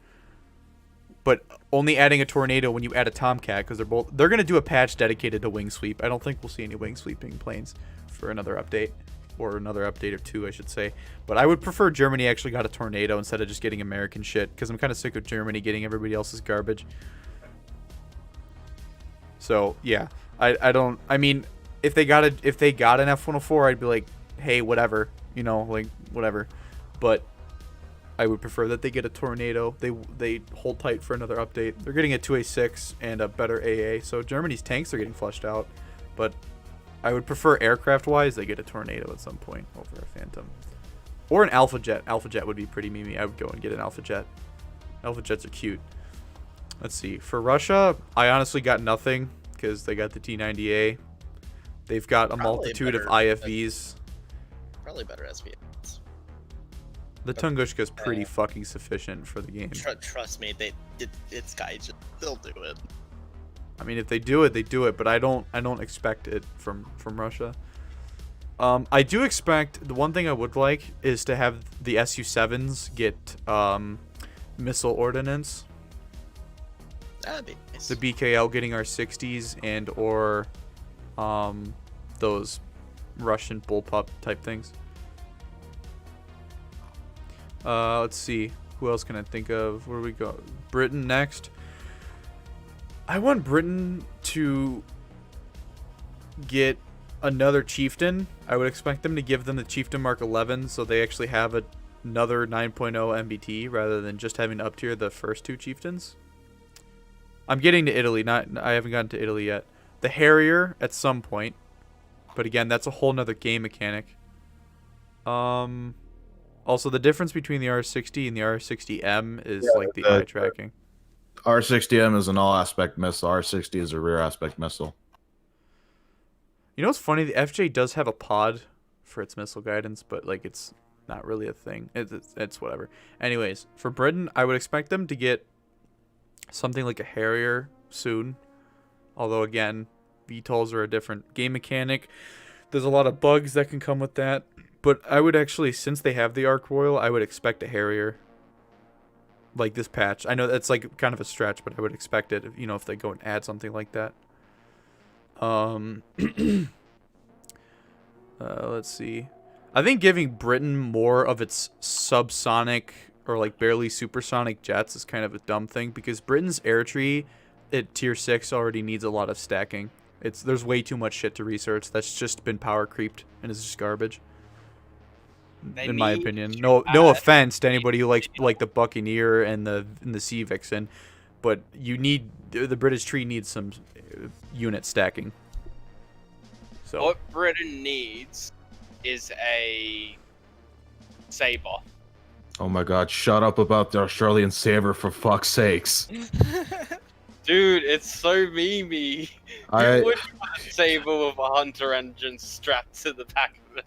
But only adding a Tornado when you add a Tomcat, because they're gonna do a patch dedicated to wing sweep. I don't think we'll see any wing sweeping planes for another update. Or another update or 2, I should say. But I would prefer Germany actually got a Tornado instead of just getting American shit, because I'm kind of sick of Germany getting everybody else's garbage. So yeah, I mean, if they got an F-104, I'd be like, hey, whatever, you know, like whatever. But I would prefer that they get a Tornado. They hold tight for another update. They're getting a 2A6 and a better AA. So Germany's tanks are getting flushed out, but I would prefer aircraft-wise they get a Tornado at some point over a Phantom. Or an Alpha Jet. Alpha Jet would be pretty memey. I would go and get an Alpha Jet. Alpha Jets are cute. Let's see. For Russia, I honestly got nothing because they got the T-90A. They've got a multitude of IFVs. Probably better SVs. The Tungushka is pretty fucking sufficient for the game. Trust me, it's guys, they'll do it. I mean, if they do it, they do it, but I don't expect it from Russia. I do expect, the one thing I would like is to have the Su-7s get missile ordnance. That'd be nice. The BKL getting our 60s and or those Russian bullpup type things. Let's see. Who else can I think of? Where do we go? Britain next. I want Britain to get another Chieftain. I would expect them to give them the Chieftain Mark 11 so they actually have another 9.0 MBT rather than just having to up tier the first 2 Chieftains. I'm getting to Italy. I haven't gotten to Italy yet. The Harrier at some point. But again, that's a whole nother game mechanic. Also, the difference between the R60 and the R60M is like the eye tracking. R60M is an all-aspect missile. R60 is a rear-aspect missile. You know what's funny? The FJ does have a pod for its missile guidance, but like it's not really a thing. It's whatever. Anyways, for Britain, I would expect them to get something like a Harrier soon. Although again, VTOLs are a different game mechanic. There's a lot of bugs that can come with that. But I would actually, since they have the Ark Royal, I would expect a Harrier. Like this patch. I know that's like kind of a stretch, but I would expect it, you know, if they go and add something like that. Let's see. I think giving Britain more of its subsonic or like barely supersonic jets is kind of a dumb thing because Britain's air tree at tier 6 already needs a lot of stacking. There's way too much shit to research. That's just been power creeped and is just garbage. In my opinion, no offense to anybody who likes like the Buccaneer and the Sea Vixen, but the British tree needs some unit stacking. So what Britain needs is a Sabre. Oh my god, shut up about the Australian Sabre for fuck's sakes. Dude, it's so memey. You would want a Sabre with a Hunter engine strapped to the back of it.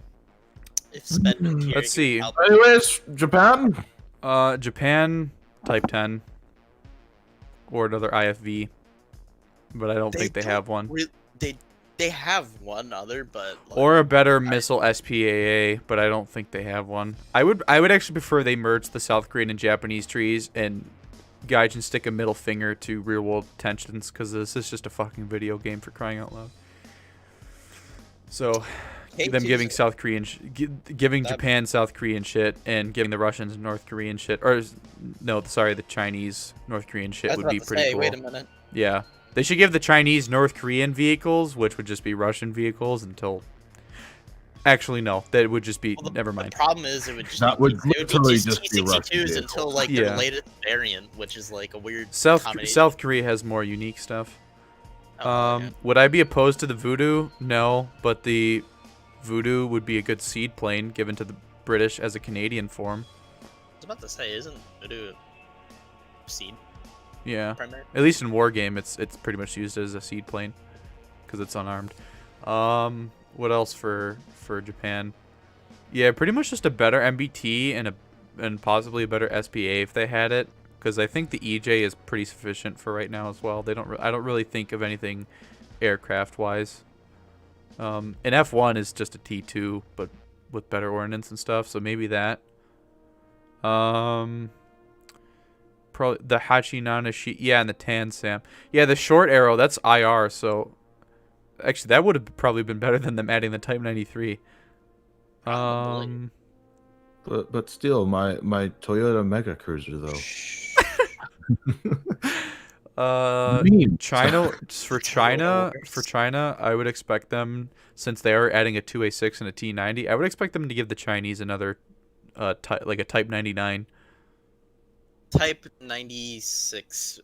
Let's see. Anyways, Japan? Japan, Type 10. Or another IFV. But I don't think they have one. They have one other, but like, or a better missile SPAA, but I don't think they have one. I would actually prefer they merge the South Korean and Japanese trees and Gaijin stick a middle finger to real world tensions, because this is just a fucking video game for crying out loud. So them giving South Korean, giving Japan South Korean shit, and giving the Russians North Korean shit, or no, sorry, the Chinese North Korean shit would be pretty cool. Wait a minute. Yeah, they should give the Chinese North Korean vehicles, which would just be Russian vehicles until. Actually, no, that would just be. Never mind. The problem is it would just that would literally just be T62s until like the latest variant, which is like a weird. South Korea has more unique stuff. Would I be opposed to the Voodoo? No, but the Voodoo would be a good seed plane given to the British as a Canadian form. I was about to say, isn't Voodoo seed? Yeah, primary? At least in Wargame, it's pretty much used as a seed plane because it's unarmed. What else for Japan? Yeah, pretty much just a better MBT and possibly a better SPA if they had it, because I think the EJ is pretty sufficient for right now as well. I don't really think of anything aircraft wise. An F1 is just a T2, but with better ordnance and stuff, so maybe that. Probably the Hachi Nanashi, yeah, and the Tan Sam. Yeah, the short arrow, that's IR, so actually that would have probably been better than them adding the Type 93. Probably. But still, my Toyota Mega Cruiser though. China for China, I would expect them, since they are adding a 2A6 and a T90, I would expect them to give the Chinese another like a Type 99 Type 96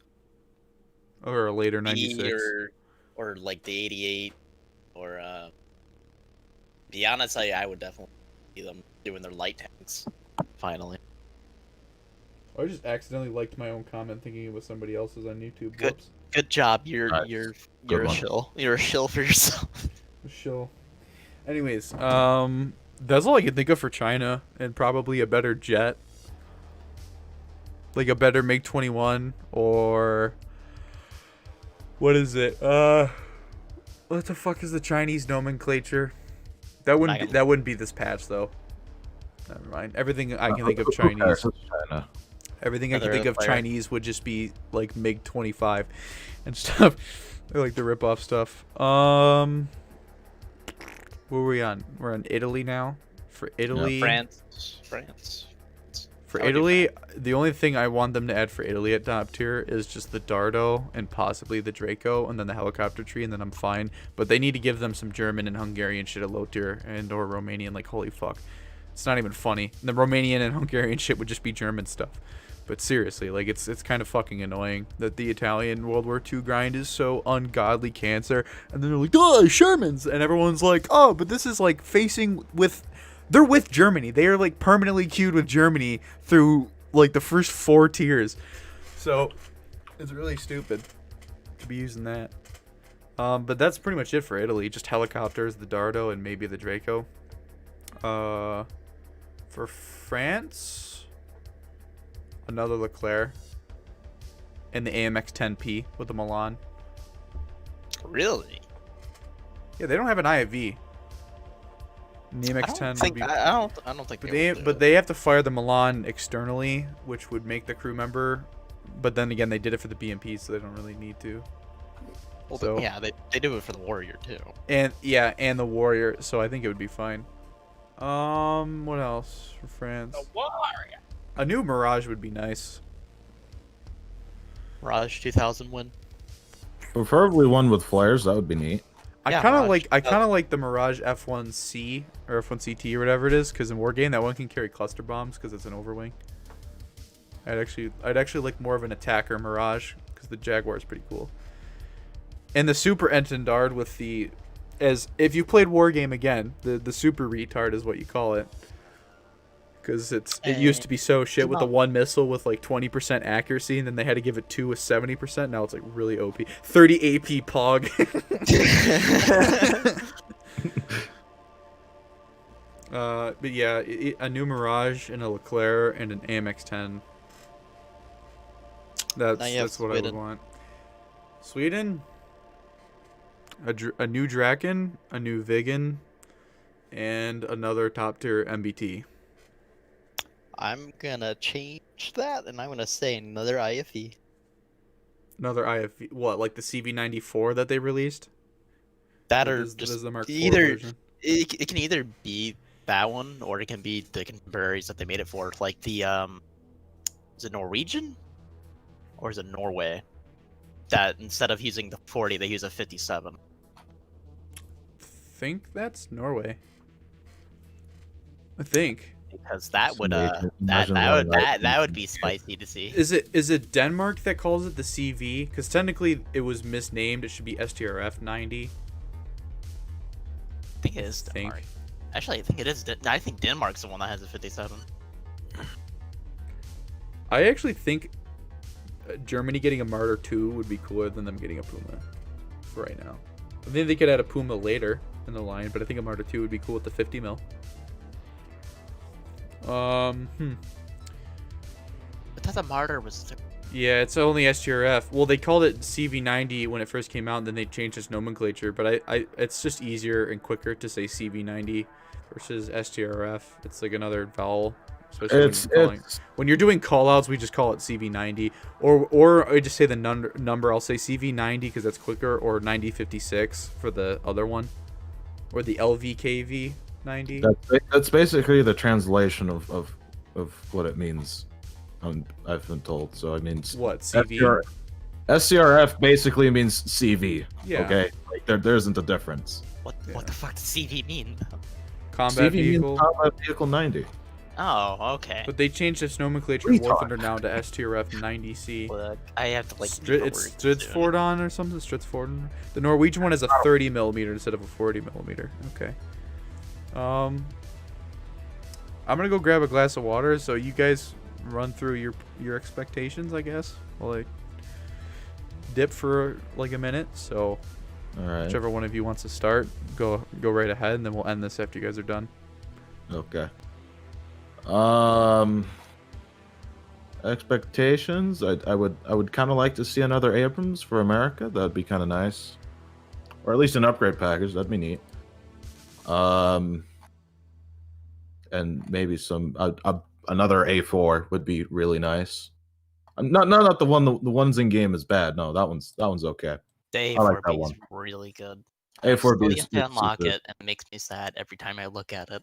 or a later 96 or like the 88 or be honest, I would definitely see them doing their light tanks finally. I just accidentally liked my own comment thinking it was somebody else's on YouTube. Good. Whoops. Good job. You're Nice. a Good one. shill. You're a shill for yourself. Chill. Anyways, that's all I can think of for China, and probably a better jet. Like a better MiG-21 or what is it? What the fuck is the Chinese nomenclature? That wouldn't be this patch though. Never mind. Everything I can think of Chinese. China. Everything I can Another think of player. Chinese would just be like MiG-25 and stuff. They're like the rip-off stuff. Where were we on? We're on Italy now. For Italy, France. For That would be Italy, the only thing I want them to add for Italy at top tier is just the Dardo and possibly the Draco, and then the helicopter tree, and then I'm fine. But they need to give them some German and Hungarian shit at low tier, and or Romanian. Like, holy fuck, it's not even funny. The Romanian and Hungarian shit would just be German stuff. But seriously, like, it's kind of fucking annoying that the Italian World War II grind is so ungodly cancer, and then they're like, oh, Shermans, and everyone's like, oh, but this is like facing with. They're with Germany. They are like permanently queued with Germany through like the first 4 tiers. So it's really stupid to be using that. But that's pretty much it for Italy. Just helicopters, the Dardo, and maybe the Draco. For France, another Leclerc and the AMX-10P with the Milan. Really? Yeah, they don't have an IFV. And the I MX-10 don't would think. be. I don't think. But they have to fire the Milan externally, which would make the crew member. But then again, they did it for the BMP, so they don't really need to. Well, So- yeah, they do it for the Warrior too. And yeah, and the Warrior, so I think it would be fine. What else for France? The Warrior. A new Mirage would be nice. Raj 2000 win. Preferably one with flares. That would be neat. Yeah, I kind Mirage. of like the Mirage F1C or F1CT or whatever it is, because in Wargame that one can carry cluster bombs because it's an overwing. I'd actually like more of an attacker Mirage because the Jaguar is pretty cool. And the Super Entendard with the, as if you played Wargame again, the Super Retard is what you call it. Because it used to be so shit with the one missile with like 20% accuracy, and then they had to give it 2 with 70%. Now it's like really OP. 30 AP Pog. But yeah, a new Mirage and a Leclerc and an AMX-10. That's what I would want. Sweden. A new Draken, a new Viggen, and another top tier MBT. I'm gonna change that, and I'm gonna say another IFE. Another IFV, what, like the CV94 that they released? That That or is just the Mark IV either version. it can either be that one or it can be the contemporaries that they made it for, like the is it Norwegian or is it Norway? That instead of using the 40, they use a 57. Think that's Norway. I think. Because that would Imagine one that would be spicy to see. Is it Denmark that calls it the CV? Because technically it was misnamed. It should be STRF 90. I think it is think. Denmark. Actually, I think it is. I think Denmark's the one that has a 57. I actually think Germany getting a Martyr 2 would be cooler than them getting a Puma for right now. I think they could add a Puma later in the line, but I think a Martyr 2 would be cool with the 50 mil. Hmm. But that's a martyr was. Yeah, it's only STRF. Well, they called it CV90 when it first came out, and then they changed its nomenclature. But it's just easier and quicker to say CV90 versus STRF. It's like another vowel, especially when you're doing callouts. We just call it CV90, or I just say the number. I'll say CV90 because that's quicker, or 9056 for the other one, or the LVKV90. That's basically the translation of what it means. I've been told. So it means What, CV? SCRF basically means CV. Yeah. Okay. Like there isn't a difference. What the fuck does CV mean? Combat CV means vehicle. combat vehicle 90. Oh, okay. But they changed its nomenclature in War Thunder now to STRF 90C. Well, I have to like. It's Stridsfordon or something. Stridsfordon. The Norwegian one is a 30mm instead of a 40mm. Okay. I'm gonna go grab a glass of water. So you guys run through your expectations, I guess. While I dip for like a minute. So, All right. whichever one of you wants to start, go right ahead, and then we'll end this after you guys are done. Okay. Expectations. I would kind of like to see another Abrams for America. That'd be kind of nice, or at least an upgrade package. That'd be neat. And maybe some another A4 would be really nice. Not the ones in game is bad. No, that one's okay. The I like that A4B is one. really good. A4B I is still have to unlock super. it, and it makes me sad every time I look at it.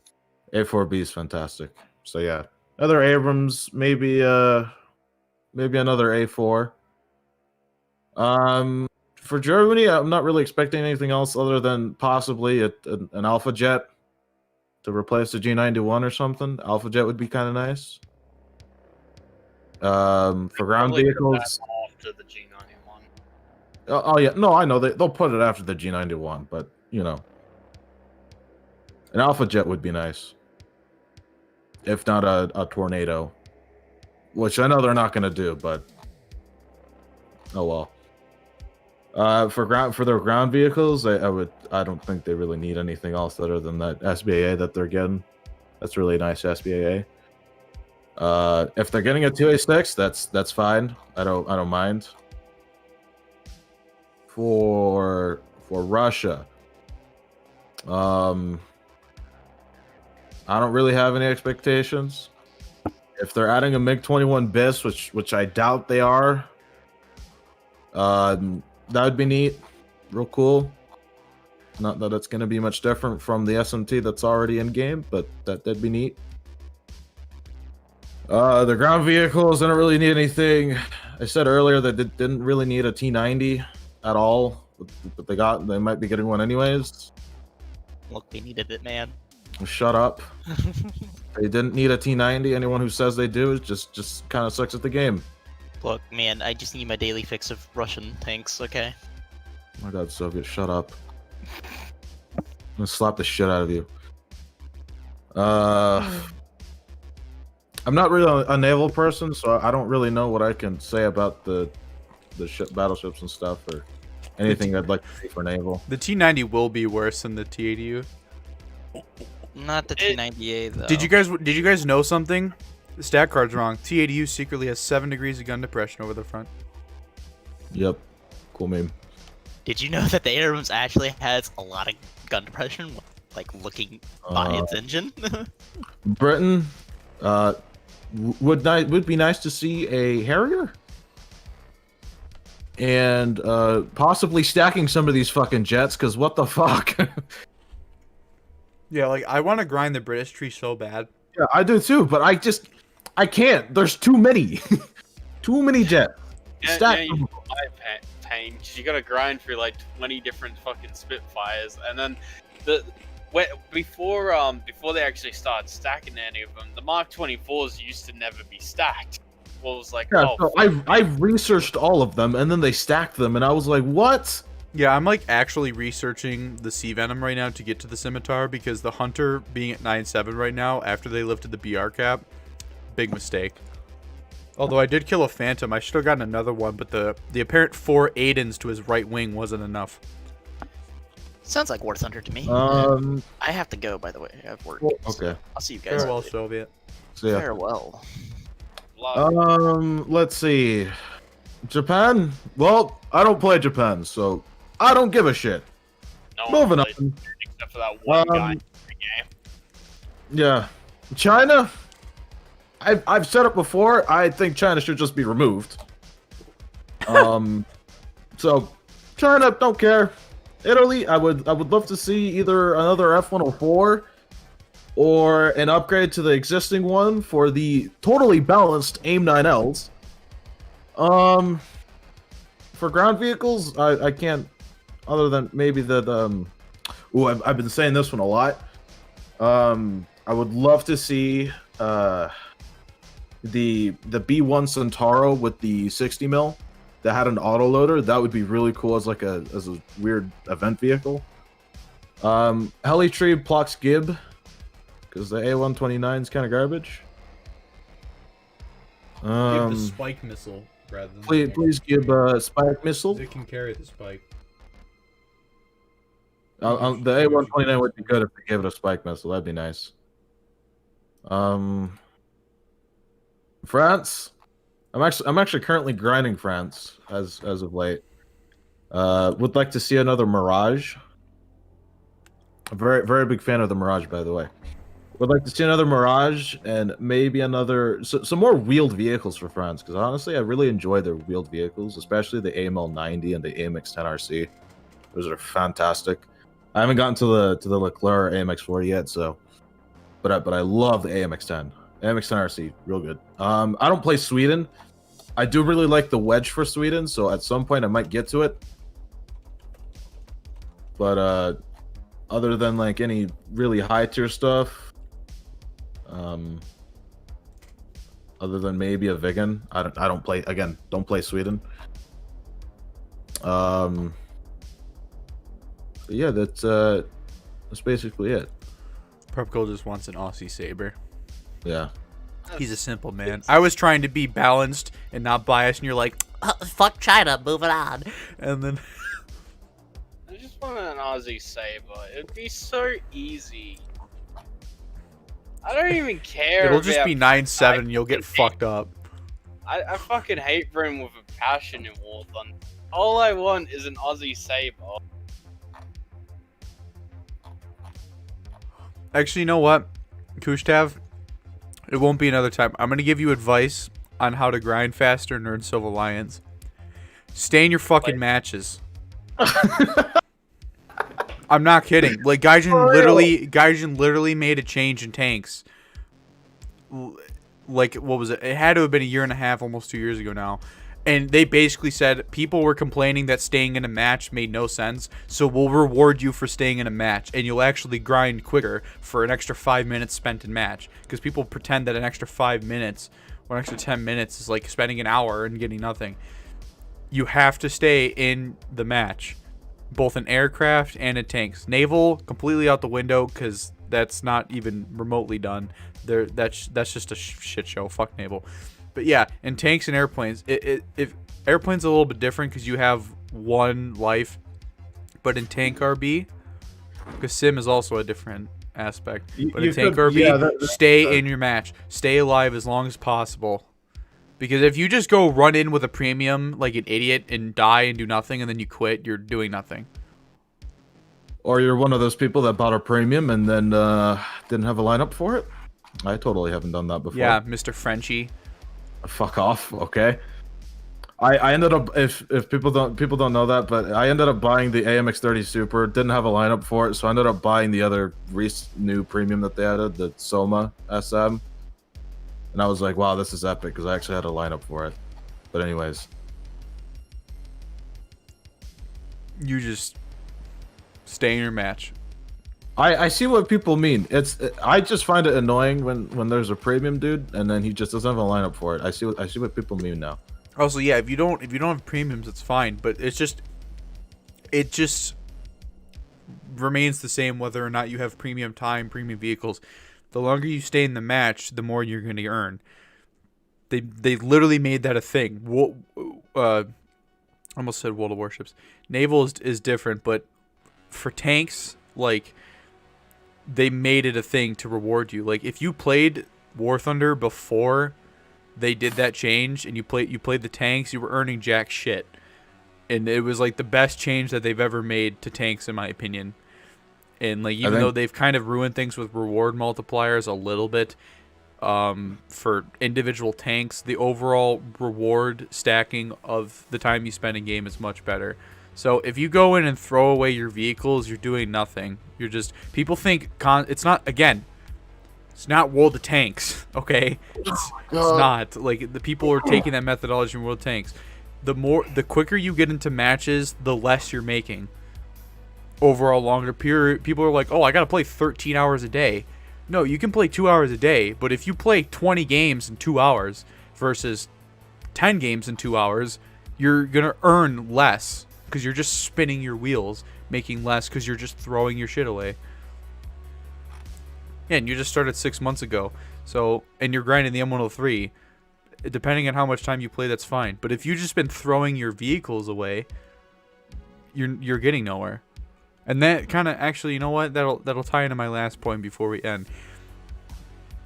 A4B is fantastic. So yeah, another Abrams, maybe another A4. For Germany, I'm not really expecting anything else other than possibly an Alpha Jet to replace the G91 or something. Alpha Jet would be kind of nice. For ground vehicles, after the G91. oh yeah, no, I know they'll put it after the G91, but you know, an Alpha Jet would be nice. If not a Tornado, which I know they're not going to do, but oh well. For their ground vehicles, I don't think they really need anything else other than that SBA that they're getting. That's really nice SBA. If they're getting a 2A6, that's fine. I don't mind. For Russia, I don't really have any expectations. If they're adding a MiG-21 BIS, which I doubt they are, that would be neat. Real cool. Not that it's going to be much different from the SMT that's already in game, but that'd be neat. The ground vehicles, I don't really need anything. I said earlier that they didn't really need a T90 at all, but they might be getting one anyways. Look, they needed it, man. Shut up. They didn't need a T90. Anyone who says they do is just kind of sucks at the game. Look, man, I just need my daily fix of Russian tanks, okay? Oh my god, Soviet, shut up. I'm gonna slap the shit out of you. I'm not really a naval person, so I don't really know what I can say about the battleships and stuff, or anything I'd like to see for naval. The T90 will be worse than the T80U. Not the T90A, though. Did you guys know something? The stat card's wrong. T80U secretly has 7 degrees of gun depression over the front. Yep. Cool meme. Did you know that the Abrams actually has a lot of gun depression, like looking by its engine? Britain, would be nice to see a Harrier, and possibly stacking some of these fucking jets. Cause what the fuck? Yeah, like I want to grind the British tree so bad. Yeah, I do too, but I can't. There's too many. Too many jets. Yeah, you pain. You gotta grind through like 20 different fucking Spitfires, and then before they actually started stacking any of them, the Mark 24s used to never be stacked. Well, it was like, yeah, so I've researched all of them, and then they stacked them, and I was like, what? Yeah, I'm like actually researching the Sea Venom right now to get to the Scimitar, because the Hunter being at 9.7 right now after they lifted the BR cap, big mistake. Although I did kill a Phantom, I should have gotten another one, but the apparent 4 Aidens to his right wing wasn't enough. Sounds like War Thunder to me. I have to go, by the way. I have work. Okay. I'll see you guys. Farewell, Soviet. See ya. Farewell. Let's see. Japan? Well, I don't play Japan, so I don't give a shit. No one Moving plays on. except for that one guy in the game. Yeah. China? I've said it before. I think China should just be removed. So China, don't care. Italy, I would love to see either another F-104 or an upgrade to the existing one for the totally balanced AIM-9Ls. For ground vehicles, I can't, other than maybe the ooh, I've been saying this one a lot. I would love to see the B1 Centauro with the 60 mil that had an autoloader. That would be really cool as like a weird event vehicle. Helitree Plox Gib, because the A129 is kind of garbage. Give the spike missile rather than. Please give spike missile. It can carry the spike. The A129 would be good if they gave it a spike missile. That'd be nice. France. I'm actually currently grinding France as of late. Would like to see another Mirage. A very big fan of the Mirage, by the way. Would like to see another Mirage and maybe another some more wheeled vehicles for France, because honestly, I really enjoy their wheeled vehicles, especially the AML90 and the AMX10RC. Those are fantastic. I haven't gotten to the Leclerc AMX40 yet, so but I love the AMX10. AMX10RC, real good. I don't play Sweden. I do really like the wedge for Sweden, so at some point I might get to it. But other than like any really high tier stuff, other than maybe a Viggen, I don't play, again, don't play Sweden. But yeah, that's basically it. Prepco just wants an Aussie Saber. Yeah. He's a simple man. I was trying to be balanced and not biased, and you're like, Fuck China, moving on. and then I just want an Aussie Saber. It'd be so easy. I don't even care. it'll just about be 9-7 and you'll get fucking fucked up. I fucking hate Brim with a passion in War Thunder. All I want is an Aussie Saber. Actually, you know what, Kushtav? It won't be another time. I'm going to give you advice on how to grind faster in Nerd Silver Alliance. Stay in your fucking matches. I'm not kidding. Like, Gaijin literally made a change in tanks. Like, what was it? It had to have been 1.5 years, almost 2 years ago now. And they basically said people were complaining that staying in a match made no sense, so we'll reward you for staying in a match, and you'll actually grind quicker for an extra 5 minutes spent in match. Because people pretend that an extra 5 minutes or an extra 10 minutes is like spending an hour and getting nothing. You have to stay in the match, both in aircraft and in tanks. Naval, completely out the window, because that's not even remotely done. That's just a shit show. Fuck Naval. But yeah, in tanks and airplanes, if airplanes a little bit different because you have one life, but in tank RB, because sim is also a different aspect. But in tank RB, stay in your match, stay alive as long as possible. Because if you just go run in with a premium like an idiot and die and do nothing, and then you quit, you're doing nothing. Or you're one of those people that bought a premium and then didn't have a lineup for it. I totally haven't done that before. Yeah, Mr. Frenchie. Fuck off, okay. I ended up, if people don't know that, but I ended up buying the AMX30 Super. Didn't have a lineup for it, so I ended up buying the other new premium that they added, the Soma SM. And I was like, wow, this is epic, because I actually had a lineup for it. But anyways, You just stay in your match. I see what people mean. I just find it annoying when there's a premium dude and then he just doesn't have a lineup for it. I see what people mean now. Also, yeah, if you don't have premiums, it's fine. But it just remains the same whether or not you have premium time, premium vehicles. The longer you stay in the match, the more you're going to earn. They literally made that a thing. I almost said World of Warships. Naval is different, but for tanks, like, they made it a thing to reward you. Like, if you played War Thunder before they did that change, and you played the tanks, you were earning jack shit. And it was like the best change that they've ever made to tanks, in my opinion. And like even though they've kind of ruined things with reward multipliers a little bit, for individual tanks, the overall reward stacking of the time you spend in game is much better. So if you go in and throw away your vehicles, you're doing nothing. You're just people think it's not World of Tanks, okay? It's not like the people are taking that methodology from World of Tanks. The quicker you get into matches, the less you're making. Over a longer period, people are like, "Oh, I gotta play 13 hours a day." No, you can play 2 hours a day, but if you play 20 games in 2 hours versus 10 games in 2 hours, you're gonna earn less because you're just spinning your wheels, making less because you're just throwing your shit away. Yeah, and you just started 6 months ago, and you're grinding the M103. Depending on how much time you play, that's fine. But if you've just been throwing your vehicles away, you're getting nowhere. And that kind of actually, you know what? That'll tie into my last point before we end.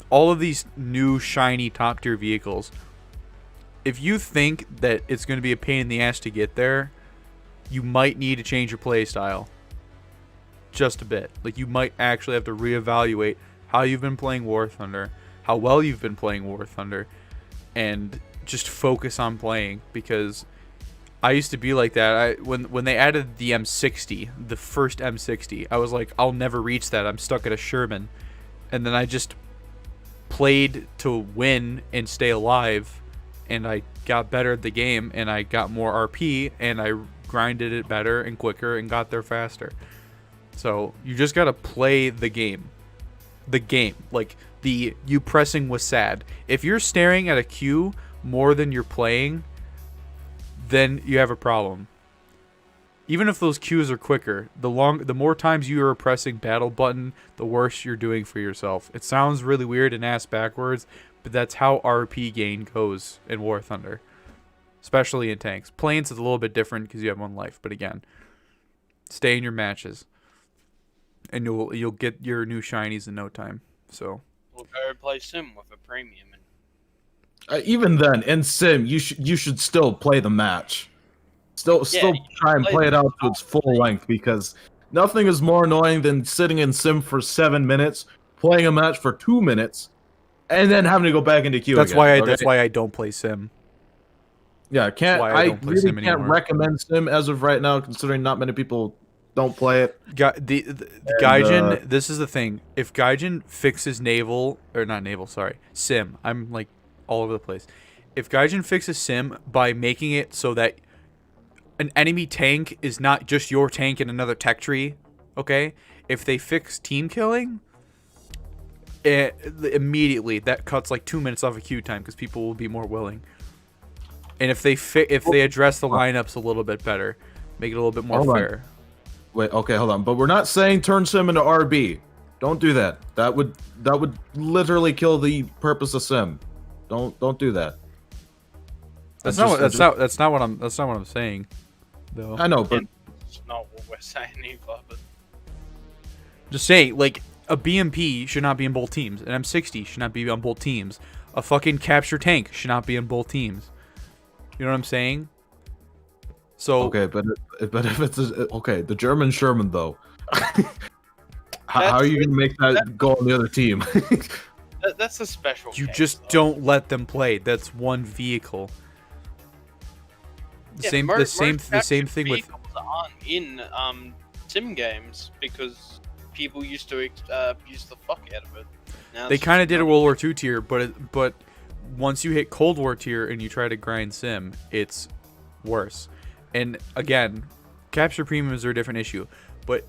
All of these new shiny top tier vehicles. If you think that it's going to be a pain in the ass to get there, you might need to change your play style. Just a bit. Like you might actually have to reevaluate how you've been playing War Thunder, how well you've been playing War Thunder, and just focus on playing, because I used to be like that. When they added the M60, the first M60, I was like, I'll never reach that. I'm stuck at a Sherman. And then I just played to win and stay alive, and I got better at the game, and I got more RP, and I grinded it better and quicker and got there faster. So you just gotta play the game. The game. Like, you pressing was sad. If you're staring at a queue more than you're playing, then you have a problem. Even if those queues are quicker, the more times you are pressing battle button, the worse you're doing for yourself. It sounds really weird and ass backwards, but that's how RP gain goes in War Thunder. Especially in tanks. Planes is a little bit different because you have one life, but again, stay in your matches. And you'll get your new shinies in no time. So we'll go play Sim with a premium. Even then, in Sim, you should still play the match. Still try and play it out to its full length, because nothing is more annoying than sitting in Sim for 7 minutes, playing a match for 2 minutes, and then having to go back into queue. That's why I don't play Sim. Yeah, I really can't recommend Sim as of right now, considering not many people don't play it. Gaijin, this is the thing. If Gaijin fixes Sim, I'm like all over the place. If Gaijin fixes Sim by making it so that an enemy tank is not just your tank in another tech tree, okay? If they fix team killing, immediately that cuts like 2 minutes off of queue time, because people will be more willing. And if they address the lineups a little bit better, make it a little bit more fair. Wait, okay, hold on. But we're not saying turn Sim into RB. Don't do that. That would literally kill the purpose of Sim. Don't do that. That's not what I'm saying, though. I know, but it's not what we're saying either. But just say, like, a BMP should not be in both teams. An M60 should not be on both teams. A fucking capture tank should not be in both teams. You know what I'm saying? So okay, but if it's the German Sherman though, how are you gonna make that go on the other team? That's a special. You case, just don't let them play. That's one vehicle. The same thing with aren't in sim games because people used to use the fuck out of it. Now they kind of did a World War II tier, but once you hit Cold War tier and you try to grind sim, it's worse. And again, capture premiums are a different issue, but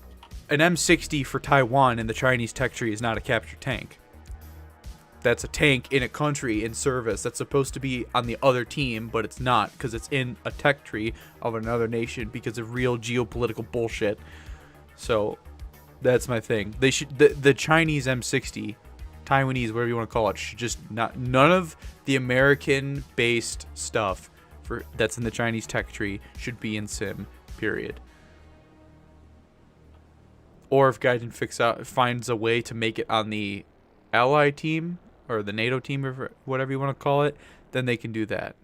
an M60 for Taiwan in the Chinese tech tree is not a capture tank. That's a tank in a country in service that's supposed to be on the other team, but it's not, because it's in a tech tree of another nation because of real geopolitical bullshit. So that's my thing. They should the Chinese M60, Taiwanese, whatever you want to call it, should just none of the American-based stuff that's in the Chinese tech tree should be in sim, period. Or if Gaijin finds a way to make it on the ally team, or the NATO team or whatever you want to call it, then they can do that.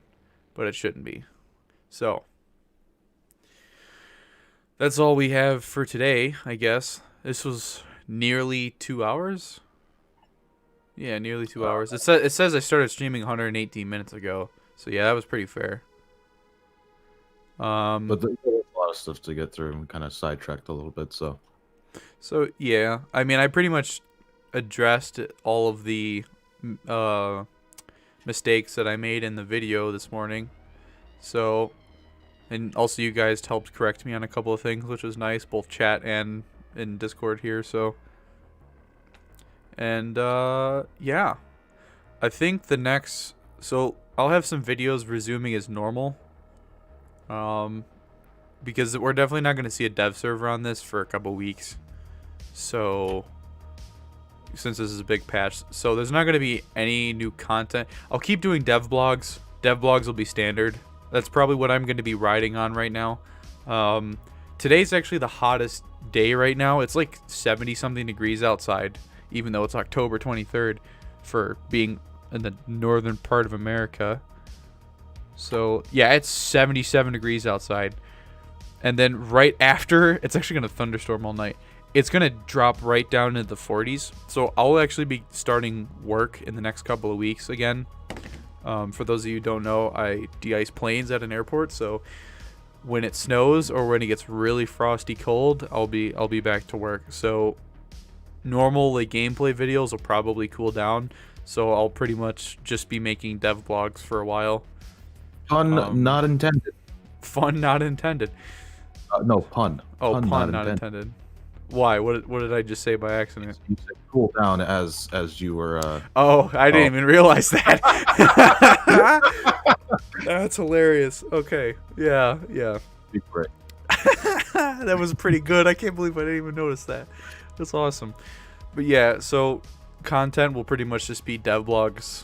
But it shouldn't be. So that's all we have for today, I guess. This was nearly 2 hours. Yeah, nearly 2 hours. It says I started streaming 118 minutes ago. So yeah, that was pretty fair. But there's a lot of stuff to get through and kind of sidetracked a little bit. So yeah, I mean, I pretty much addressed all of the mistakes that I made in the video this morning. So, and also you guys helped correct me on a couple of things, which was nice, both chat and in Discord here. So, and yeah, I think so I'll have some videos resuming as normal. Because we're definitely not going to see a dev server on this for a couple weeks. So, since this is a big patch, so there's not going to be any new content. I'll keep doing dev blogs. Dev blogs will be standard. That's probably what I'm going to be riding on right now. Today's actually the hottest day right now. It's like 70 something degrees outside, even though it's October 23rd for being in the northern part of America. So yeah, it's 77 degrees outside. And then right after, it's actually going to thunderstorm all night. It's going to drop right down into the 40s. So I'll actually be starting work in the next couple of weeks again. For those of you who don't know, I de-ice planes at an airport. So when it snows or when it gets really frosty cold, I'll be back to work. So normal like gameplay videos will probably cool down. So I'll pretty much just be making dev blogs for a while. Pun not intended. Fun not intended. No, pun. Oh, pun not intended. Why? What did I just say by accident? You said cool down as you were. Oh, I didn't even realize that. That's hilarious. Okay. Yeah. Great. That was pretty good. I can't believe I didn't even notice that. That's awesome. But yeah, so content will pretty much just be dev blogs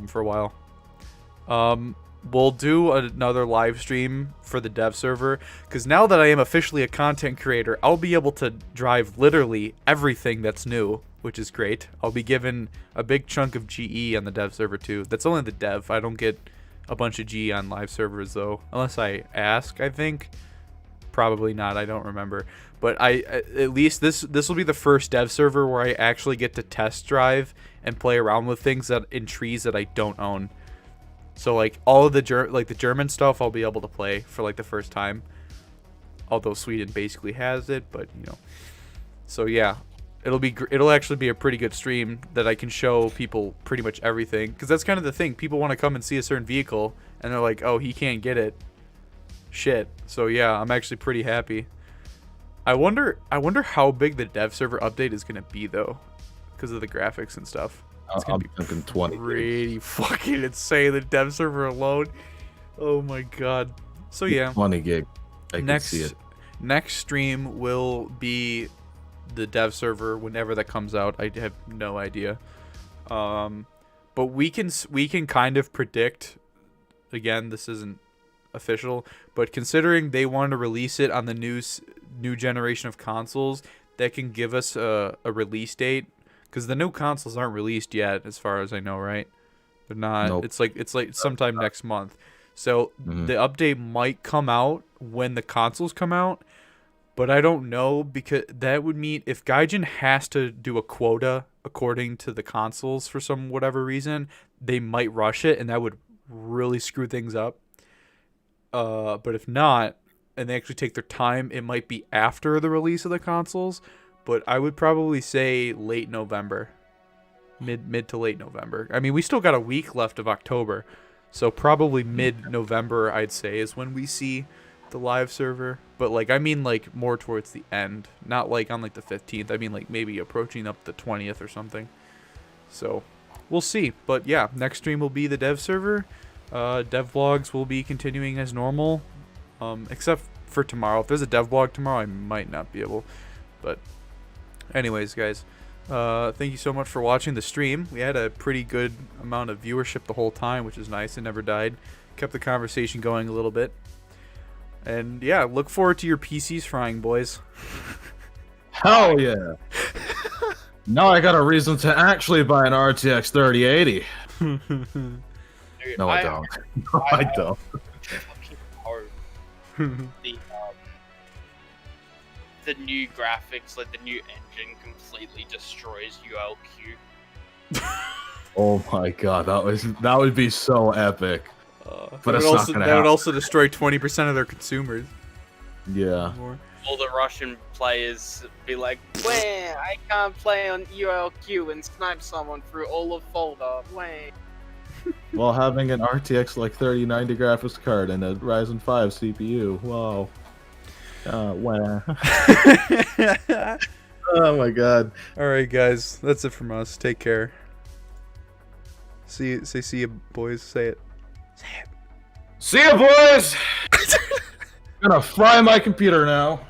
for a while. We'll do another live stream for the dev server, because now that I am officially a content creator, I'll be able to drive literally everything that's new, which is great. I'll be given a big chunk of GE on the dev server too. That's only the dev. I don't get a bunch of GE on live servers though, unless I ask, I think. Probably not, I don't remember. But at least this will be the first dev server where I actually get to test drive and play around with things in trees that I don't own. So like all of the German stuff I'll be able to play for like the first time. Although Sweden basically has it, but you know. So yeah, it'll actually be a pretty good stream that I can show people pretty much everything, because that's kind of the thing. People want to come and see a certain vehicle and they're like, "Oh, he can't get it." Shit. So yeah, I'm actually pretty happy. I wonder how big the dev server update is going to be though, because of the graphics and stuff. It's gonna be thinking 20 pretty fucking insane, the dev server alone. Oh my god. So yeah, 20 gig. I can see it. Next stream will be the dev server whenever that comes out. I have no idea. But we can kind of predict. Again, this isn't official, but considering they want to release it on the new generation of consoles, that can give us a release date. Because the new consoles aren't released yet, as far as I know, right? They're not. Nope. It's like sometime next month. So the update might come out when the consoles come out, but I don't know, because that would mean if Gaijin has to do a quota according to the consoles for some whatever reason, they might rush it, and that would really screw things up. But if not, and they actually take their time, it might be after the release of the consoles. But I would probably say late November, mid to late November. I mean, we still got a week left of October, so probably mid-November, I'd say, is when we see the live server. But like, I mean, like more towards the end, not like on like the 15th. I mean, like maybe approaching up the 20th or something. So we'll see. But yeah, next stream will be the dev server. Dev vlogs will be continuing as normal, except for tomorrow. If there's a dev vlog tomorrow, I might not be able. But anyways, guys, thank you so much for watching the stream. We had a pretty good amount of viewership the whole time, which is nice. It never died. Kept the conversation going a little bit. And yeah, look forward to your PCs frying, boys. Hell yeah. Now I got a reason to actually buy an RTX 3080. Dude, No, I don't. No, I don't. fucking hope the new graphics, like the new engine, completely destroys ULQ. Oh my god, that would be so epic. But that it's would not also, gonna that would happen. also destroy 20% of their consumers. Yeah. More. All the Russian players be like, "Wah, I can't play on ULQ and snipe someone through all of folder. Wah." While having an RTX like 3090 graphics card and a Ryzen 5 CPU. Wow. Wow. Oh my god. All right, guys, that's it from us. Take care. See you, boys. Say it. See ya, boys! I'm gonna fry my computer now.